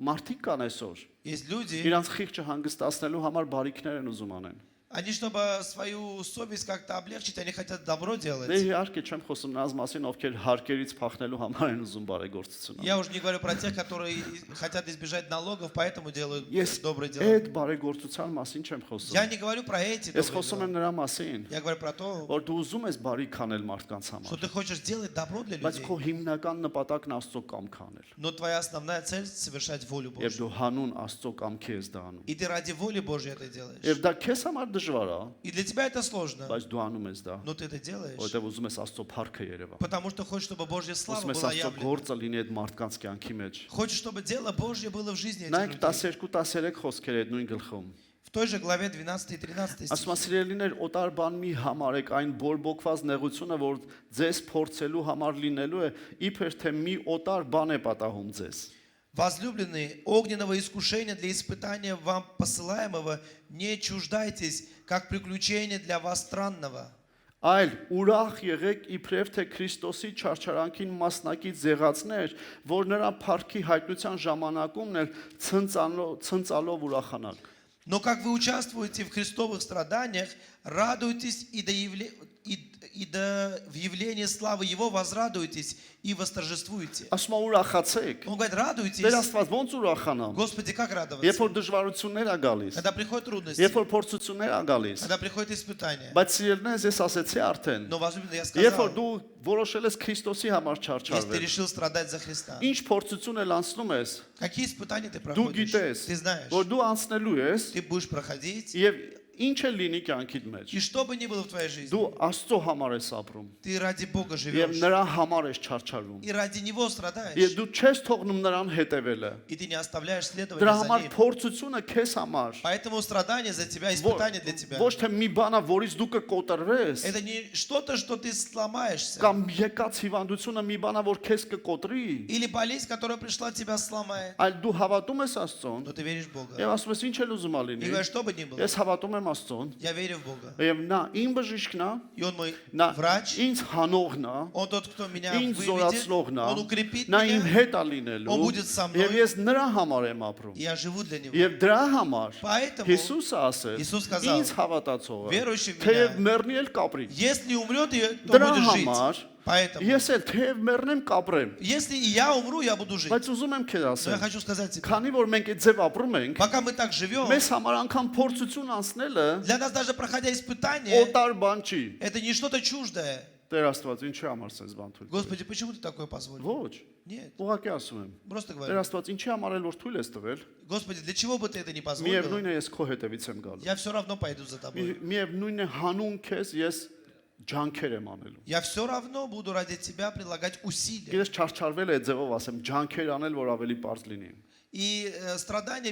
Մարդիկ կան այսօր, Есть люди, իրանց խիղճը հանգստացնելու համար բարիքներ են ուզում անեն։ они, чтобы свою совесть как-то облегчить, они хотят добро Դե делать. իհարկե չեմ խոսում նրանց մասին, ովքեր հարկերից փախնելու համար են ուզում բարեգործություն Я уже не говорю про тех, которые хотят избежать налогов, поэтому делают Ես добрые дела. այդ բարեգործության մասին չեմ խոսում։ Я не говорю про эти Ես добрые խոսում եմ дела. նրա մասին, Я говорю про то, որ դու ուզում ես բարիք անել մարդկանց что համար, ты хочешь делать добро для բայց людей, քո հիմնական նպատակն Աստծո կամք անել։ но твоя основная цель — совершать волю Եվ Божью. դու հանուն Աստծո կամքի ես դա անում։ И ты ради воли Божьей это делаешь. Եվ դա քեզ համար դժվար է, И для тебя это сложно, բայց դու անում ես դա, но ты это делаешь, որովհետև ուզում ես Աստծո փառքը երևա։ потому что хочешь, чтобы Божья слава Ուզում ես была Աստծո явлена. գործը լինի այդ մարդկանց կյանքի մեջ։ Хочешь, чтобы дело Божье было в жизни этих Նայեք людей. 12-13 խոսքեր այդ нույն գլխում։ В той же главе 12 и 13 Ասում է, стих. սիրելիներ, օտար բան մի համարեք այն բորբոքված նեղությունը, որ ձեզ փորձելու համար լինելու է, իբր թե մի օտար բան է պատահում ձեզ։ Возлюбленные, огненного искушения для испытания вам посылаемого не чуждайтесь, как приключение для вас странного. Այլ ուրախ եղեք իբրև թե Քրիստոսի չարչարանքին մասնակից եղածներ, որ նրա փառքի հայտնության ժամանակումն էլ ցնծալով ուրախանաք։ Но как вы участвуете в Христовых страданиях, радуйтесь и до в явлении славы Его возрадуйтесь и восторжествуйте. Ասում է ուրախացեք։ Он говорит, радуйтесь. Դեր Աստված ոնց ուրախանամ։ Господи, как Երբ радоваться? որ դժվարություններ ա գալիս, Когда приходят трудности, երբ որ փորձություններ ա գալիս, когда приходят испытания. բայց սիրելիներս ես ասեցի արդեն, Но, возлюбленный, я երբ որ сказал, դու որոշել ես Քրիստոսի համար если ты չարչարվել, решил страдать за Христа, ինչ փորձություն էլ անցնում ես, какие испытания ты դու проходишь? գիտես, Ты знаешь, որ դու անցնելու ես ты будешь проходить, եւ ինչ էլ լինի կյանքիդ մեջ, и что бы ни было в твоей жизни, դու Աստծո համար ես ապրում ты ради Бога եւ живешь, նրա համար ես չարչարվում։ и ради Него Եվ страдаешь, դու չես թողնում նրան հետևելը։ и ты не оставляешь следования Դրա за համար Ним. փորձությունը քեզ համար Поэтому страдание за тебя, испытание для тебя, ոչ թե մի բանա, որից դու կկոտրվես, это не что-то, что ты сломаешься, կամ եկած հիվանդությունը մի բանա, որ քեզ կկոտրի, или болезнь, которая пришла, тебя сломает, այլ դու հավատում ես Աստծուն но ты веришь в Бога. եւ ասում ես ինչ էլ ուզում ա И լինի։ говоришь, что бы ни было, Ես հավատում եմ Աստծուն я верю в Бога. եւ նա իմ բժիշկն է, И Он мой նա врач, ինձ հանողն է, Он тот, кто меня ինձ выведет, զորացնողն է, Он укрепит նա իմ меня, հետ է լինելու Он будет со мной. եւ ես նրա համար եմ ապրում։ и я живу для Него. Եվ դրա համար Поэтому Հիսուսը ասել, Иисус сказал, ինձ հավատացողը, верующий в թեև меня, մեռնի էլ կապրի։ если умрет, то Դրա будет жить. համար Поэтому, ես էլ թեև մեռնեմ կապրեմ, если и я умру, я буду жить. բայց ուզում եմ քեզ Но я ասել, хочу сказать тебе, քանի որ մենք այդ ձև ապրում ենք, пока мы так живем, մեզ համար անգամ փորձություն անցնելը для нас даже проходя испытания, օտար բան չի։ это не что-то чуждое. Տեր Աստված, ինչի համար sense բան թույլ։ Господи, почему ты такое позволил? Ոչ, Нет, ուղղակի ասում եմ։ просто Տեր говорю. Աստված, ինչի համար էլ որ թույլ ես տվել, Господи, для чего бы ты это не позволил? միևնույն է ես քո հետևից եմ գալու։ Я все равно пойду за тобой. Միևնույն է հանուն քեզ ես ջանքեր եմ անելու։ Я все равно буду ради тебя прилагать усилия. Ես չարչարվել է այդ ձևով ասեմ, ջանքեր անել, որ ավելի པարզ լինի։ И страдания,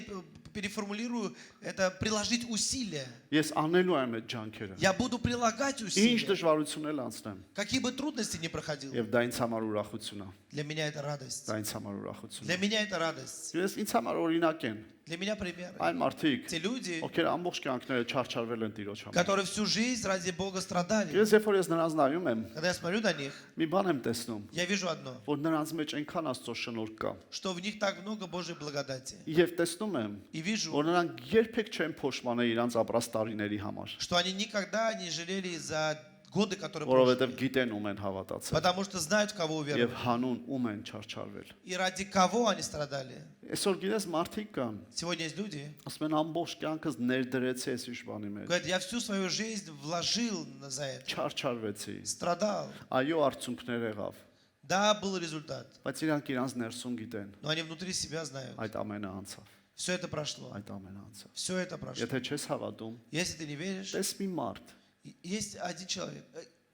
переформулирую, это приложить усилия. Ես անելու եմ այդ ջանքերը։ Я буду прилагать Ինչ усилия. դժվարություն էլ անցնեմ, Какие бы трудности ни проходил, եւ դա ինձ համար ուրախություն է։ для меня это радость. Դա ինձ համար ուրախություն է։ Для меня это радость. Ես ինձ համար օրինակ են Для меня пример. այն մարդիկ, Те люди, ովքեր ամբողջ կյանքները չարչարվել են Տիրոջ համար։ которые всю жизнь ради Бога страдали. Ես երբ որ ես նրանց նայում եմ, Когда я смотрю на них, մի բան եմ տեսնում, я вижу одно, որ նրանց մեջ այնքան Աստծո շնորհք կա։ что в них так много Божьей благодати. Եվ տեսնում եմ, И вижу, որ նրանք երբեք չեն փոշմանել իրանց ապրած տարիների համար։ что они никогда не жалели за годы, которые որովհետև прошли. գիտեն ում են հավատացել Потому что знают, в кого եւ уверовали. հանուն ում են չարչարվել։ И ради кого они страдали. Այսօր գիտես մարդիկ կան, Сегодня есть люди, ասում են ամբողջ կյանքս ներդրեցի այս իշխանի մեջ, говорят, я всю свою жизнь вложил за это. չարչարվեցի։ Stradал. Այո, արդյունքներ եղավ, Да, был результат. բայց իրանք իրանց ներսում գիտեն, Но они внутри себя знают. այդ ամենը անցավ, Все это прошло. այդ ամենը անցավ։ Все это прошло. Եթե չես հավատում, Если ты не веришь, տես մի մարդ, есть один человек.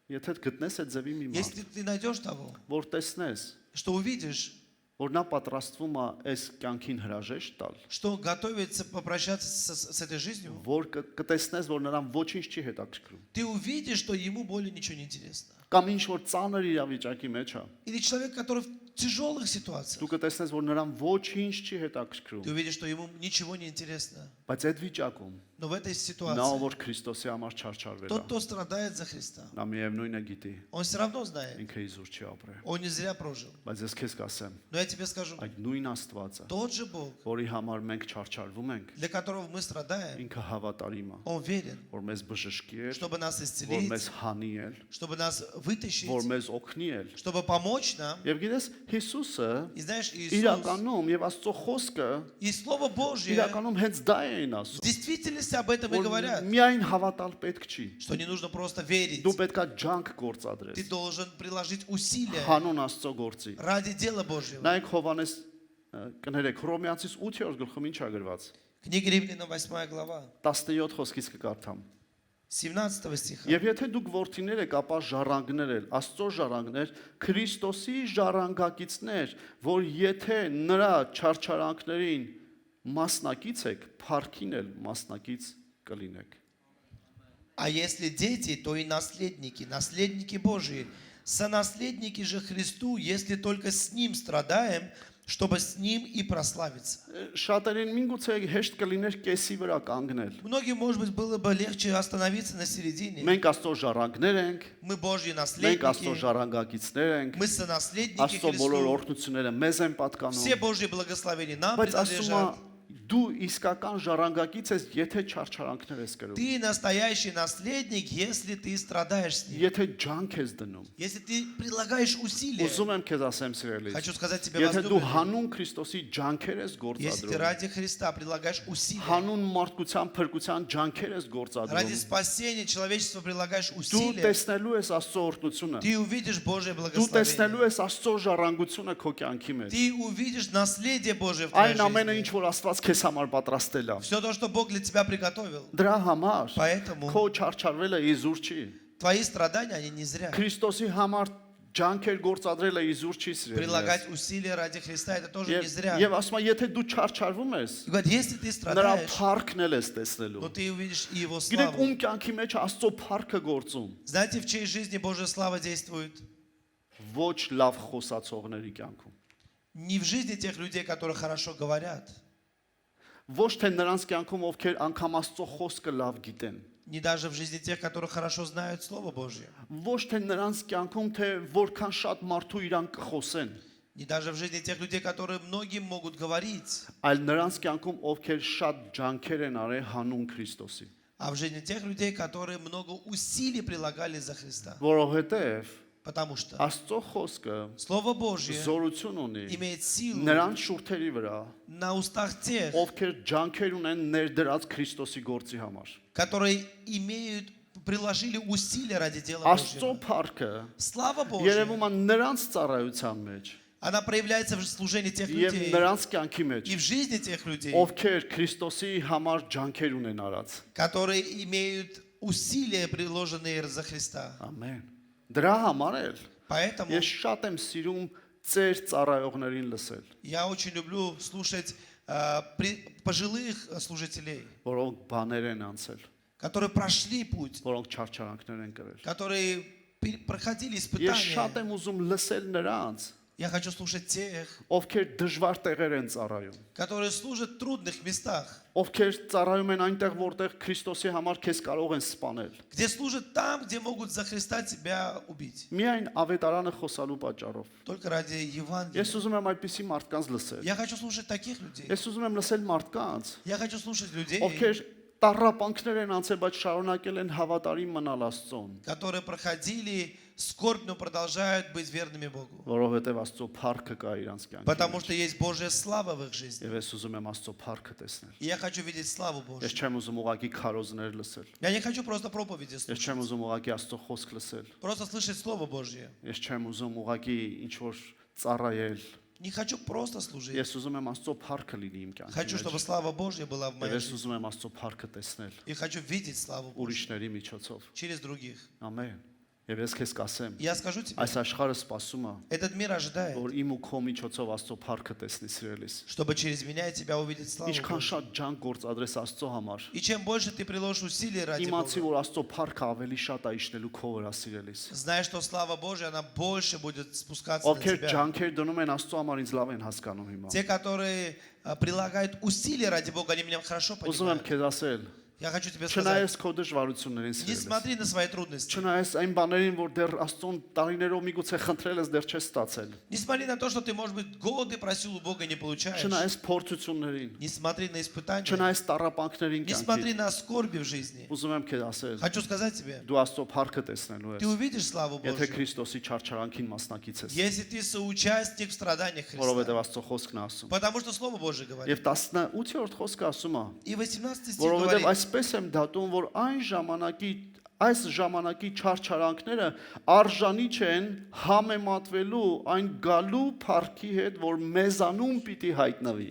եթե գտնես այդ ձևի մի մարդ, Если ты найдешь того, որ տեսնես, что увидишь, որ նա պատրաստվում է այս կյանքին հրաժեշտ տալ, что готовится попрощаться с этой жизнью, որ կտեսնես, որ նրան ոչինչ չի հետաքրքրում, ты увидишь, что ему более ничего не интересно. կամ ինչ որ ծանր իրավիճակի մեջ է, Или человек, который в тяжелых ситуациях, դու կտեսնես, որ նրան ոչինչ չի հետաքրքրում, ты увидишь, что ему ничего не интересно. բայց այդ վիճակում Но в этой նա ситуации որ Քրիստոսի համար չարչարվել тот, է, кто страдает за Христа, նա միևնույնն է գիտի, он все равно знает, ինքը իզուր չի ապրել, он не зря прожил. բայց ես քեզ կասեմ, Но я тебе скажу, այդ նույն Աստվածը, тот же Бог, որի համար մենք չարչարվում ենք, для которого мы страдаем, ինքը հավատարիմ է, он верен, որ մեզ բժշկի էր, чтобы нас որ исцелить, մեզ հանի էր, чтобы нас вытащить, որ մեզ օգնի էր։ чтобы помочь нам. Եվ գիտես, Հիսուսը И знаешь, Иисус իրականում եւ Աստծո խոսքը и Слово Божье իրականում հենց դա էին в ասում, действительности об этом и որ говорят, միայն հավատալ պետք չի, что не нужно просто верить. դու պետքա ջանք Ты գործադրես, должен приложить усилия հանուն Աստծո գործի։ ради дела Божьего. Նայեք Հովանես կներեք Հռոմեացիս 8-րդ գլխում ինչ է գրված։ Книга Римлянам 8 глава, 17 խոսքից կկարդամ։ 17 стиха. Եվ եթե դուք որդիներ եք, ապա ժառանգներ եք, Աստծո ժառանգներ, Քրիստոսի ժառանգակիցներ, որ եթե նրա չարչարանքներին մասնակից եք, փառքին էլ մասնակից կլինեք։ А если дети, то и наследники, наследники Божьи, сонаследники же Христу, если только с Ним страдаем, чтобы с Ним и прославиться. Շատերին միգուցե հեշտ կլիներ կեսի վրա կանգնել։ Многим, может быть, было бы легче остановиться на середине. Մենք Աստծո ժառանգներ ենք, Мы Божьи մենք Աստծո наследники, ժառանգակիցներ ենք, мы сонаследники Աստծո բոլոր Христу. օրհնությունները մեզ են Все պատկանում, Божьи благословения нам բայց ասում է принадлежат. դու իսկական ժառանգակից ես, եթե չարչարանքներ ես կրում, Ты настоящий наследник, если ты страдаешь с Ним. եթե ջանք ես դնում։ Если ты прилагаешь усилия. Ուզում եմ քեզ ասեմ սիրելի։ Хочу сказать тебе, Եթե դու возлюбленный, հանուն Քրիստոսի ջանքեր ես если ты գործադրում, ради Христа прилагаешь усилия, հանուն մարդկության փրկության ջանքեր ես ради գործադրում, спасения человечества прилагаешь դու усилия, տեսնելու ես Աստծո օրհնությունը, ты увидишь Божье դու благословение. տեսնելու ես Աստծո ժառանգությունը քո կյանքի մեջ։ Ты увидишь наследие Божье в твоей Այն ամենը, ինչ жизни. որ Աստված քեզ համար պատրաստել է, Все то, что Бог для тебя приготовил. դրա համար Поэтому քո չարչարվելը իզուր չի։ твои страдания, они не зря. Քրիստոսի համար ջանքեր գործադրելը իզուր չի սիրելի։ Прилагать усилия ради Христа, это тоже не зря. Եվ ասում եմ, եթե դու չարչարվում ես, И говорит, если ты նրա страдаешь, փառքն էլ ես տեսնելու։ то ты увидишь и Его Գիտեք, славу. ում կյանքի մեջ Աստծո փառքը գործում, Знаете, в чьей жизни Божья слава действует? ոչ լավ խոսացողների кյանքում։ Не в жизни тех людей, которые хорошо говорят. Ոչ թե նրանց կյանքում, ովքեր անգամ Աստծո խոսքը լավ գիտեն։ Не даже в жизни тех, которые хорошо знают Слово Божье. Ոչ թե նրանց կյանքում, թե որքան շատ մարդու իրան կխոսեն, Не даже в жизни тех людей, которые многим могут говорить. այլ նրանց կյանքում, ովքեր շատ ջանքեր են արել հանուն Քրիստոսի։ А в жизни тех людей, которые много усилий прилагали за Христа. Որովհետև Потому что Աստծո խոսքը Слово Божье զորություն ունի имеет силу նրանց շուրթերի վրա, на устах тех, ովքեր ջանքեր ունեն ներդրած Քրիստոսի գործի համար։ которые приложили усилия ради дела Աստծո Божьего. փառքը Слава Божья, երևում է նրանց ծառայության մեջ она проявляется в служении тех եւ людей նրանց կյանքի մեջ, и в жизни тех людей, ովքեր Քրիստոսի համար ջանքեր ունեն արած։ которые имеют усилия, приложенные за Христа. Ամեն։ Դրա համար էլ Поэтому ես շատ եմ սիրում ծեր ծառայողներին լսել, я очень люблю слушать пожилых служителей, որոնք բաներ են անցել, которые прошли путь, որոնք չարչարանքներ են կրել։ которые проходили Ես испытания. շատ եմ ուզում լսել նրանց, Я хочу слушать тех, ովքեր դժվար տեղեր են ծառայում, которые служат в трудных местах, ովքեր ծառայում են այնտեղ, որտեղ Քրիստոսի համար քեզ կարող են սպանել։ где служат там, где могут за Христа тебя убить. Միայն ավետարանը խոսալու պատճառով։ Только ради Евангелия. Ես ուզում եմ այդպիսի մարդկանց լսել։ Я хочу слушать таких людей. Ես ուզում եմ լսել մարդկանց, Я хочу слушать людей, ովքեր տառապանքներ են անցել, բայց շարունակել են հավատարիմ մնալ Աստծուն, которые проходили скорбь, но продолжают быть верными Богу. որովհետև Աստծո փառքը կա իրանց Потому կյանքում։ что есть Божья слава в их жизни. Եվ ես ուզում եմ Աստծո փառքը տեսնել։ И я хочу видеть славу Ես Божью. չեմ уզում ուղակի քարոզներ լսել։ Я не хочу просто проповеди Ես слушать, չեմ ուզում ուղակի Աստծո խոսք լսել։ просто слышать Слово Божье. Ես չեմ ուզում ուղակի ինչ որ ծառայել։ Не хочу просто служить. Ես ուզում եմ Աստծո փառքը լինի իմ կյանքի Хочу, чтобы մեջ։ слава Божья была в Եվ моей ես жизни. ուզում եմ Աստծո փառքը տեսնել И хочу видеть славу Божью ուրիշների միջոցով։ через других. Ամեն։ Եվ ես քեզ կասեմ, Я скажу тебе, այս աշխարհը սպասում է, этот мир ожидает, որ իմ ու քո միջոցով Աստծո փառքը տեսնի սիրելիս։ чтобы через меня и тебя увидеть славу Ինչքան Божью. շատ ջանք գործադրես Աստծո համար, И чем больше ты приложишь усилий ради իմացի, Бога, որ Աստծո փառքը ավելի շատ է իշնելու քո վրա սիրելիս։ знай, что слава Божья, она больше будет спускаться на Ովքեր тебя. ջանքեր դնում են Աստծո համար, ինձ лав են հասկանում հիմա։ Те, которые прилагают усилия ради Бога, они меня хорошо Ուզում եմ понимают. քեզ ասել, Я хочу тебе сказать, չնայես քո դժվարություններին не սիրելիս։ смотри на свои трудности. Չնայես այն բաներին, որ դեռ Աստծոն տարիներով միգուցե խնդրել ես, դեռ չես ստացել։ Не смотри на то, что ты, может быть, годы просил у Бога и не получаешь. Չնայես փորձություններին, Не смотри на испытания. չնայես տառապանքներին Не կյանքի։ смотри на скорби в жизни. Ուզում եմ քեզ ասել, Хочу сказать тебе, դու Աստծո փառքը տեսնելու ты ես, увидишь славу եթե Божью, Քրիստոսի չարչարանքին մասնակից ես, если ты соучастник в страданиях որովհետև Христа. Աստծո խոսքն է ասում։ Потому что Слово Божье говорит. Եվ 18-րդ խոսքը ասում է, И 18 стих որովհետև говорит, այսպես եմ դատում, որ այս ժամանակի չարչարանքները արժանի չեն համեմատվելու այն գալու փառքի հետ, որ մեզանում պիտի հայտնվի։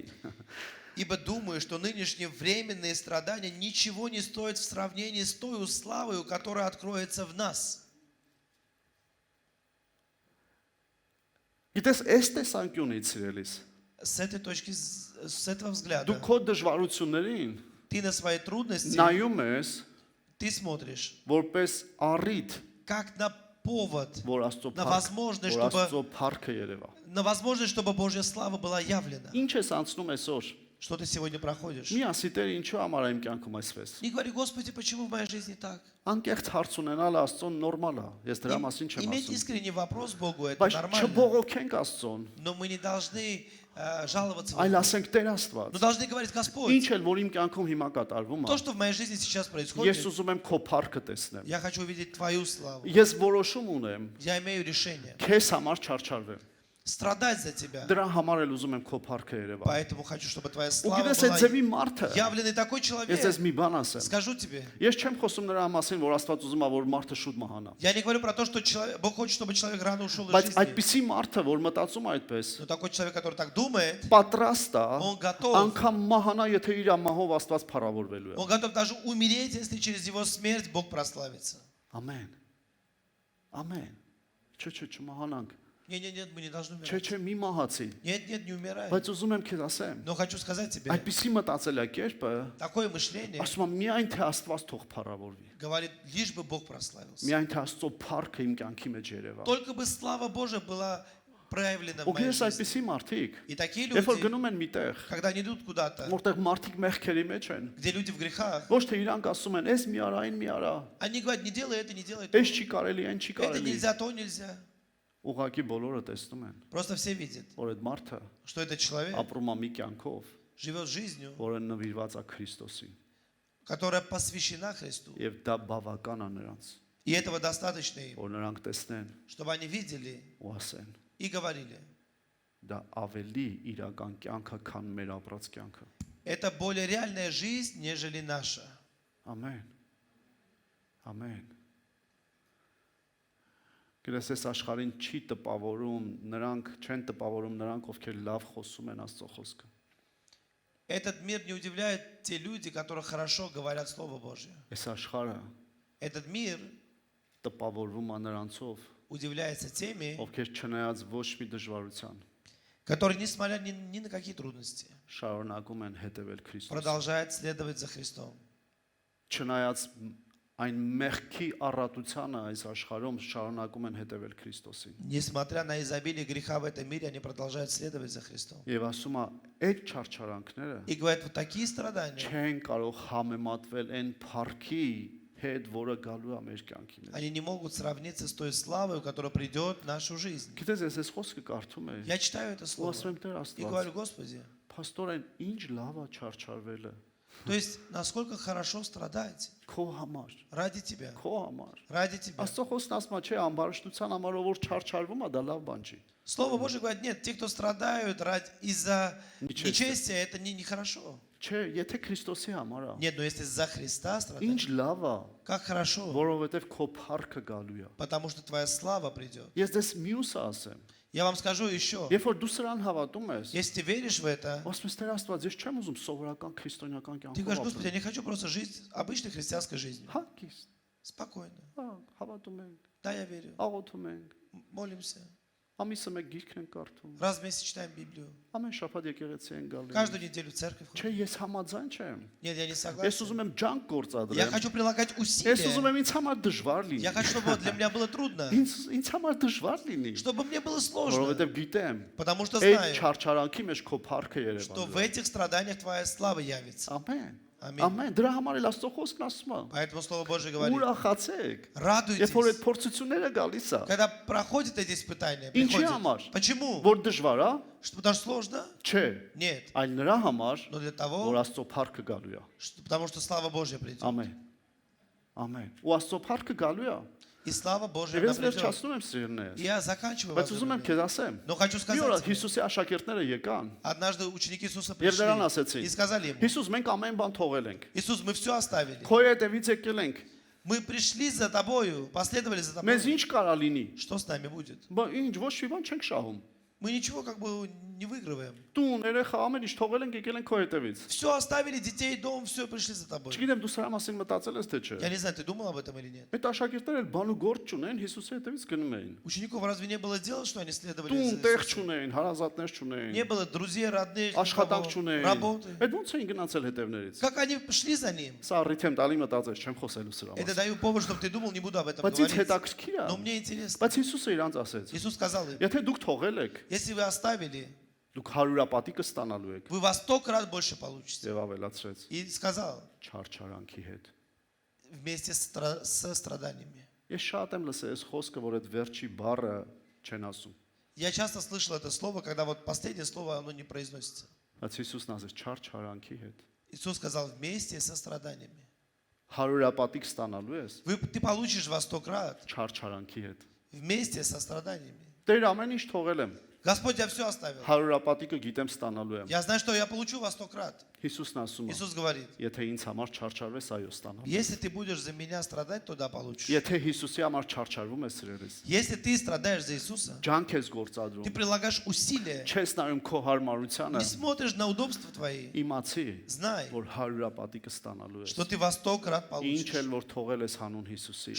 ибо думаю, что нынешние временные страдания ничего не стоят в сравнении с той славой, которая откроется в нас. Գիտես, այս տեսանկյունից սիրելիս, С этой точки, с этого դու взгляда, քո դժվարություններին ты на свои трудности, նայում ես ты смотришь, որպես առիթ, как на повод, որ Աստծո на փառք, возможность, որ чтобы, Աստծո փառքը երևա։ на возможность, чтобы Божья слава была явлена. Ինչ ես անցնում այսօր։ Что ты сегодня проходишь? Մի ասի Տեր, ինչու համար է իմ կյանքում այսպես։ Не говори, Господи, почему в моей жизни так? Անկեղծ հարց ունենալը Աստծոն նորմալ է։ Ես дրա մասին չեմ Иметь ասում։ искренний вопрос Богу, это Բայց нормально. չբողոքենք Աստծոն, Но мы не должны жаловаться. այլ Богу. ասենք Տեր Աստված։ Но должны говорить, Господь, Ինչ էլ որ իմ կյանքում հիմա կատարվում то, է, что в моей жизни сейчас происходит, ես ուզում եմ քո փառքը տեսնեմ։ я хочу увидеть Твою славу. Ես որոշում ունեմ Я имею решение քեզ համար չարչարվեմ։ страдать за Тебя. Դրա համար էլ ուզում եմ քո փառքը երևա։ Поэтому хочу, чтобы Твоя Ու слава գիտես այդ была ձևի մարդը, явленный такой ես человек. ձեզ մի բան ասեմ։ Скажу тебе, Ես չեմ խոսում նրա մասին, որ Աստված ուզում է որ մարդը շուտ մահանա։ я не говорю про то, что Бог хочет, чтобы человек рано ушел из Բայց жизни. այդպիսի մարդը, որ մտածում այդպես, Но такой человек, который так думает, պատրաստ է он готов. անգամ մահանա, եթե իր մահով Աստված փառավորվելու է։ Он готов даже умереть, если через его смерть Бог прославится. Ամեն։ Ամեն։ Չմահանանք։ Нет, мы не должны Չէ, умирать. չէ, մի мահացի։ Нет, не умирай. Բայց ուզում եմ քեզ ասեմ, Но хочу сказать тебе, այդպիսի մտածելակերպը такое мышление ասում է միայն թե Աստված թող փառավորվի։ говорит, лишь бы Бог прославился. Միայն թե Աստծո փառքը իմ կյանքի մեջ երևա։ Только бы слава Божия была проявлена в Ու моей գիտես жизни. այդպիսի մարդիկ, И такие երբ որ люди, գնում են միտեղ, когда они идут куда-то, որտեղ մարդիկ մեղքերի մեջ են, где люди в грехах, ոչ թե իրանք ասում են, «Էս մի արա, այն մի արա, они говорят, не делай это, не делай то. էս չի կարելի, այն չի Это կարելի»։ нельзя, то нельзя. Ուղղակի բոլորը տեսնում են, Просто все видят, որ այդ մարդը что этот человек ապրում է մի կյանքով, живет жизнью, որը նվիրված է Քրիստոսին, которая посвящена Христу. եւ դա բավական է նրանց, И этого достаточно им, որ նրանք տեսնեն чтобы они видели ու ասեն, и говорили. դա ավելի իրական կյանքը, քան մեր ապրած կյանքը։ Это более реальная жизнь, нежели наша. Ամեն։ Ամեն։ Գիտես, այս աշխարհին չի տպավորում, նրանք չեն տպավորում նրանք, ովքեր լավ խոսում են Աստծո խոսքը։ Этот мир не удивляет те люди, которые хорошо говорят Слово Божье. Այս աշխարհը Этот мир տպավորվում է նրանցով, удивляется теми, ովքեր չնայած ոչ մի դժվարության, которые, несмотря ни на какие трудности, շարունակում են հետևել Քրիստոսին։ продолжают следовать за Христом. Չնայած այն մեղքի առատությանը այս աշխարհում շարունակում են հետևել Քրիստոսին։ Несмотря на изобилие греха в этом мире, они продолжают следовать за Христом. Եվ ասում է, այդ չարչարանքները И говорят, вот такие страдания, չեն կարող համեմատվել այն փառքի հետ, որը գալու է մեր կյանքի մեջ։ они не могут сравниться с той славой, которая придет в нашу жизнь. Գիտես, ես այս խոսքը կարդում եմ, Я читаю это ու слово ասում եմ Տեր и Աստված, говорю, Господи, Փաստորեն ինչ լավ է չարչարվելը։ То есть, насколько хорошо страдать Քո համար, ради тебя, քո համար։ ради тебя. Աստծո խոսքն ասում է, չէ, ամբարշտության համար ով որ չարչարվում է, դա лав բան չի։ Слово Божье говорит, нет, те, кто страдают из-за Нечестия. нечестия, это нехорошо. Չէ, եթե Քրիստոսի համար է, Нет, но если за Христа страдать, ինչ լավ է, как хорошо, որովհետև քո փառքը գալու է։ потому что твоя слава придет. Ես դες մյուսը ասեմ։ Я вам скажу еще, Երբ որ դու սրան հավատում ես, если ты веришь в это, ասում ես Տեր Աստված, ես չեմ ուզում սովորական քրիստոնեական ты կյանքով говоришь, Господи, я ապրել։ не хочу просто жить обычной христианской жизнью. Հա, կիստ, Спокойно. հա, հավատում ենք, Да, я верю. աղոթում ենք, Молимся. ամիսը մեկ գիրք ենք կարդում, Раз в месяц читаем Библию. ամեն շաբաթ եկեղեցի ենք գալիս։ Каждую неделю в церковь Չէ, ходим. ես համաձայն չեմ։ Нет, я не Ես согласен. ուզում եմ ջանք Я գործադրեմ։ хочу прилагать Ես ուզում усилия. եմ ինձ համար դժվար լինի։ Я хочу, чтобы для меня было трудно. Ինձ համար դժվար լինի, Чтобы мне было сложно. որովհետև գիտեմ, Потому что այդ знаю, չարչարանքի մեջ քո փառքը что в Երևանում։ этих страданиях твоя слава явится. Ամեն։ Ամեն։ Ամեն, դրա համար էլ Աստծո խոսքն ասում է։ Поэтому Слово Божье говорит, Ուրախացեք։ Երբ որ радуйтесь, այդ փորձությունները գալիս է, когда проходят эти испытания. Ինչի приходят. համար։ Почему? որ դժվար է, Что потому что сложно? չէ, Нет. այլ նրա համար, Но для որ того, Աստծո փառքը գալու է։ потому что слава Божья придет. Ամեն։ Ամեն։ Ու Աստծո փառքը գալու է։ И слава Божья Եվ ես она придет. վերջացնում եմ սիրելիներս։ Я заканчиваю. Բայց ուզում եմ возлюбленные. քեզ ասեմ, Но хочу մի օր сказать, тебе, Հիսուսի աշակերտները եկան։ однажды ученики Иисуса Եվ նրան пришли ասեցին. и сказали ему, Հիսուս, մենք ամեն բան թողել ենք։ Иисус, мы все оставили. Քո հետևից եկել ենք։ Мы пришли за тобою, последовали за Մեզ тобой. ինչ կարա լինի։ Что с нами будет? Բա ինչ ոչ մի բան չենք շահում։ Мы ничего как бы не выигрываем. Տուն, երեխա, ամեն ինչ թողել ենք, եկել ենք քո հետևից։ Все оставили, детей, дом, все пришли за тобой. Չգիտեմ դու սրա մասին մտածել ես թե չէ։ Я не знаю, ты думал об этом или нет? Այդ աշակերտները էլ բան ու գործ չունեն, Հիսուսի հետևից գնում էին։ Учеников разве не было дела, что они следовали Տուն, за տեղ Иисусом? չունեն, հարազատներ չունեն, Не было друзей, родных, աշխատանք никого, չունեն։ работы. Այդ ո՞նց էին գնացել հետևներից։ Как они шли за ним? Սա առիթ եմ տալի մտածել, չեմ խոսելու սրա Это մասին։ даю повод, чтобы ты думал, не буду об этом Բայց ինձ говорить. հետաքրքիր է։ Но мне интересно. Բայց Հիսուսը իրանց ասեց. Иисус сказал им, Եթե դուք թողել եք, если вы оставили, դուք հարյուրապատիկը ստանալու եք։ вы во 100 крат больше получите. Եվ ավելացրեց И сказал, չարչարանքի հետ։ вместе со страданиями. Ես շատ եմ լսել այս խոսքը, որ այդ վերջի բառը չեն ասում։ Я часто слышал это слово, когда вот последнее слово, оно не произносится. Բայց Հիսուսն ասեց չարչարանքի հետ։ Иисус сказал, вместе со страданиями. Հարյուրապատիկ ստանալու ես Ты получишь во 100 крат չարչարանքի հետ։ вместе со страданиями. Տեր ամեն ինչ թողել եմ։ Господь, я все оставил. Հարյուրապատիկը գիտեմ ստանալու եմ։ Я знаю, что я получу во 100 крат. Հիսուսն ասում է. Иисус говорит, Եթե ինձ համար չարչարվես, այո ստանամ։ если ты будешь за меня страдать, то да, получишь. Եթե Հիսուսի համար չարչարվում ես սիրելիս, Если ты страдаешь за Иисуса, ջանք ես ты գործադրում, прилагаешь усилия, չես նայում քո հարմարությանը, не смотришь на удобства твои, իմացի, знай, որ հարյուրապատիկը ստանալու ես։ что ты во 100 крат Ինչ получишь. էլ որ թողել ես հանուն Հիսուսի։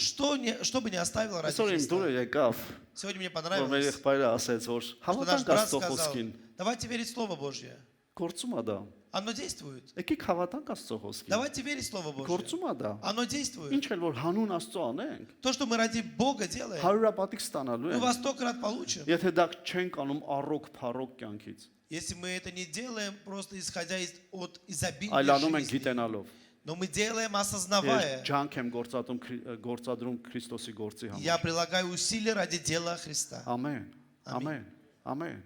Что бы не оставил ради Այսօր իմ դուրը Христа. եկավ, Сегодня мне որ մեր понравилось, եղբայրը ասեց, որ что наш հավատանք брат Աստծո сказал, խոսքին, давайте верить в Слово Божье. գործում է դա։ Оно действует. Եկեք հավատանք Աստծո խոսքին։ Давайте верить в Слово Божье. Գործում է դա։ Оно действует. Ինչ էլ որ հանուն Աստծո անենք, То, что мы ради Бога делаем, հարյուրապատիկ ստանալու мы ենք։ во 100 крат получим. Եթե դա չենք անում առոք փառոք կյանքից, Если мы это не делаем, просто исходя от изобилия այլ անում ենք жизни, գիտենալով։ но мы делаем, Ես осознавая, ջանք եմ գործադրում Քրիստոսի գործի համար։ я прилагаю усилия ради дела Христа. Ամեն։ Ամեն։ Ամեն։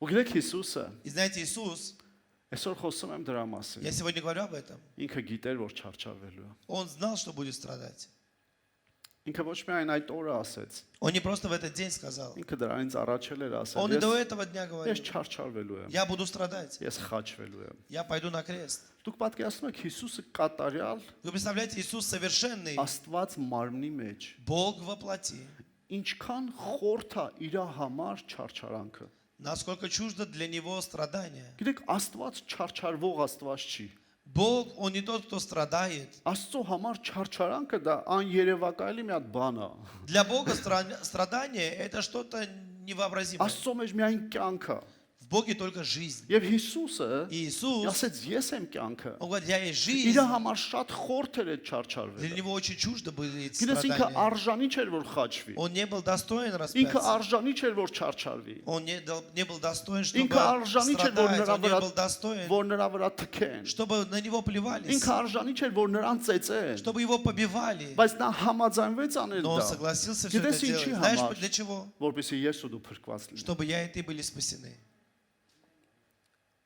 Ու գիտեք Հիսուսը, И знаете, Иисус, այսօր խոսում եմ դրա մասին։ я сегодня говорю об этом, Ինքը գիտեր, որ չարչարվելու է։ Он знал, что будет страдать. Ինքը ոչ միայն այդ օրը ասեց, Он не просто в этот день сказал, ինքը դրանից առաջել էր ասել։ Он и до этого дня Ես говорил, չարչարվելու եմ։ я буду страдать, Ես խաչվելու եմ։ я пойду на крест. Դուք պատկերացնում եք Հիսուսը կատարյալ Вы представляете, Иисус совершенный, Աստված մարմնի մեջ Бог во плоти. ինչքան խորթ է իր համար չարչարանքը։ Насколько чуждо для Него страдание. Գիտեք, Աստված չարչարվող Աստված չի։ Бог, Он не тот, кто страдает. Աստծո համար չարչարանքը դա աներևակայելի մի հատ բան է։ Для Бога страдание – это что-то невообразимое. Աստծո մեջ միայն կյանք է։ В Боге только жизнь. Եվ Հիսուսը И Иисус, ասեց ես եմ կյանքը։ Он говорит, я есть Իր жизнь. համար շատ խորթ էր այդ Для չարչարվելը։ Него очень чуждо были эти Գիտես ինքը страдания. արժանի չէր որ խաչվի։ Он не был достоин Ինքը распяться. արժանի չէր որ չարչարվի։ Он не был достоин, чтобы Ինքը արժանի չէր որ страдать. նրա Он не վրա был достоин, որ նրա վրա թքեն։ чтобы на Него плевались, Ինքը արժանի չէր որ նրան ծեծեն։ чтобы Его побивали. Բայց նա համաձայնվեց անել Но Он դա, согласился все это Գիտես ինչի делать. Знаешь, համար, для чего? որպեսզի ես ու դու փրկված լինենք։ Чтобы я и ты были спасены.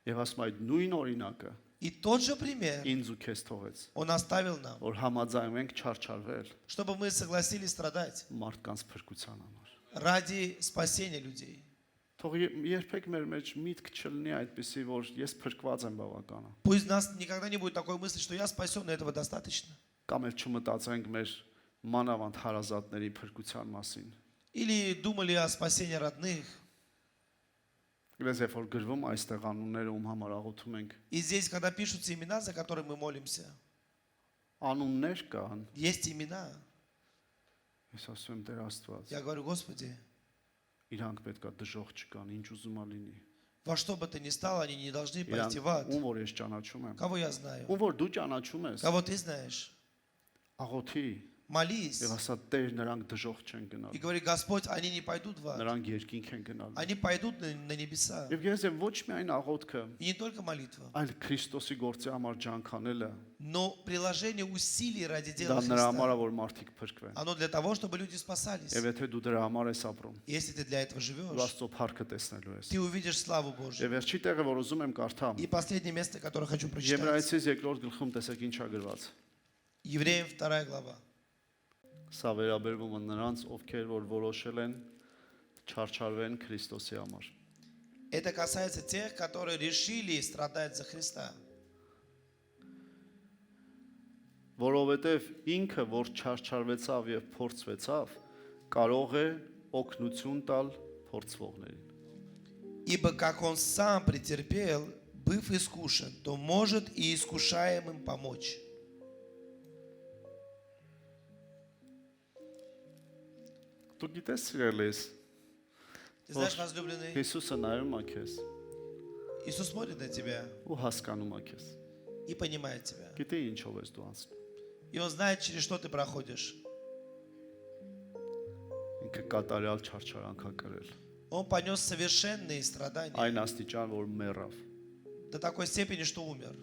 Եվ ասում այդ նույն օրինակը И тот же пример ինձ ու քեզ թողեց, Он оставил нам, որ համաձայնվենք չարչարվել чтобы мы согласились страдать մարդկանց փրկության համար։ ради спасения людей. Թող երբեք մեր մեջ միտք չլինի այդպեսի, որ ես փրկված եմ բավականա։ Пусть у нас никогда не будет такой мысли, что я спасен, этого достаточно. Կամ էլ չմտածենք մեր մանավանդ հարազատների փրկության մասին։ Или думали о спасении родных. Գիտես, երբ որ գրվում այստեղ անունները, ում համար աղոթում ենք, И здесь, когда пишутся имена, за которые мы молимся, անուններ կան, есть имена. ես ասում եմ Տեր Աստված, Я говорю, Господи, իրանք պետքա դժոխ չկան, ինչ ուզում ա լինի։ во что бы то ни стало, они не должны Իրանք пойти в ад. ում որ ես ճանաչում եմ, Кого я знаю? ում որ դու ճանաչում ես, Кого ты знаешь? աղոթի Молись. եւ ասա Տեր, նրանք դժոխ չեն И գնալ, говори, Господь, они не пойдут в ад. նրանք երկինք են գնալ։ Они пойдут на небеса. Եվ ես եմ ոչ միայն աղոթքը, И не только молитва, այլ Քրիստոսի գործի համար ջանքանելը, но приложение усилий ради դա дела նրա համար է, Христа. որ մարդիկ փրկվեն։ Оно для того, чтобы люди спасались. Եվ եթե դու դրա համար ես ապրում, Если ты для этого դու живешь, Աստծո փառքը տեսնելու ես։ ты увидишь славу Божью. Եվ վերջի տեղը, որ ուզում եմ կարդամ, И последнее место, которое хочу прочитать. Եբրայեցիս 2-րդ գլխում տեսեք ինչ է գրված։ Евреям 2 глава. Սա վերաբերվում է նրանց, ովքեր որ որոշել են չարչարվեն Քրիստոսի համար։ Это касается тех, которые решили страдать за Христа. Որովհետև ինքը, որ չարչարվեցավ եւ փորձվեցավ, կարող է օգնություն տալ փորձվողներին։ Ибо как он сам претерпел, быв искушен, то может и искушаемым помочь. Դու գիտես, սիրելիս, Ты знаешь, возлюбленный, Հիսուսը նայում է քեզ Иисус смотрит на тебя ու հասկանում է քեզ։ и понимает тебя. Գիտի ինչով ես դու անցնում։ И он знает, через что ты проходишь. Ինքը կատարյալ չարչարանք է կրել։ Он понес совершенные страдания Այն աստիճան, որ մեռավ, до такой степени, что умер.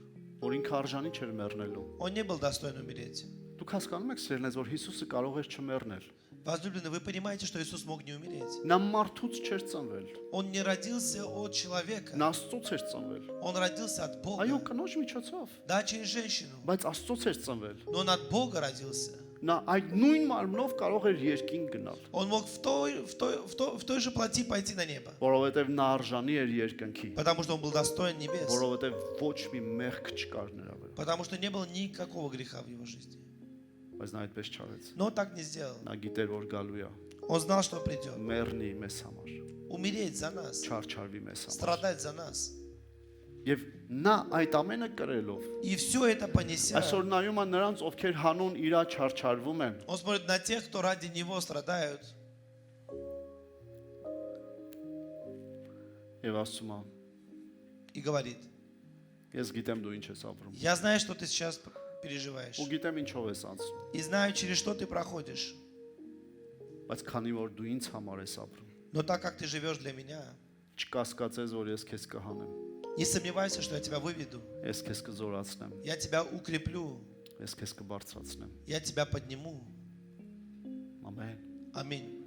որ ինքը արժանի չէր մեռնելու։ Он не был достоин умереть. Դուք հասկանում եք, սիրելիս, որ Հիսուսը կարող էր չմեռնել։ Возлюбленный, вы понимаете, что Иисус мог не умереть. Նա մարդուց չէր ծնվել, Он не родился от человека. նա Աստծոց էր ծնվել։ Он родился от Бога. Այո, կնոջ միջոցով, Да, через женщину. բայց Աստծոց էր ծնվել։ Но он от Бога родился. Նա այդ նույն մարմնով կարող էր երկինք գնալ, Он мог в той же плоти пойти на небо. որովհետև նա արժանի էր երկնքի, Потому что он был достоин небес. որովհետև ոչ մի մեղք չկար նրա վրա, Потому что не было никакого греха в его жизни. բայց նա այդպես չարեց։ Но он так не сделал. Նա գիտեր, որ գալու է, Он знал, что придет. մեռնի մեզ համար, Умереть за нас. չարչարվի մեզ համար։ Страдать за нас. Եվ նա այդ ամենը կրելով, И все это понеся, այսօր նայում է նրանց, ովքեր հանուն իրա չարչարվում են, он смотрит на тех, кто ради него страдают. եւ ասում է. И говорит, Ես գիտեմ դու ինչ ես ապրում։ я знаю, что ты сейчас переживаешь. Ու գիտեմ ինչով ես անցնում, И знаю, через что ты проходишь. բայց քանի որ դու ինձ համար ես ապրում, Но так как ты живешь для меня, չկասկածես, որ ես քեզ կհանեմ, не сомневайся, что я тебя выведу. ես քեզ կզորացնեմ, Я тебя укреплю. ես քեզ կբարձրացնեմ։ Я тебя подниму. Ամեն։ Аминь.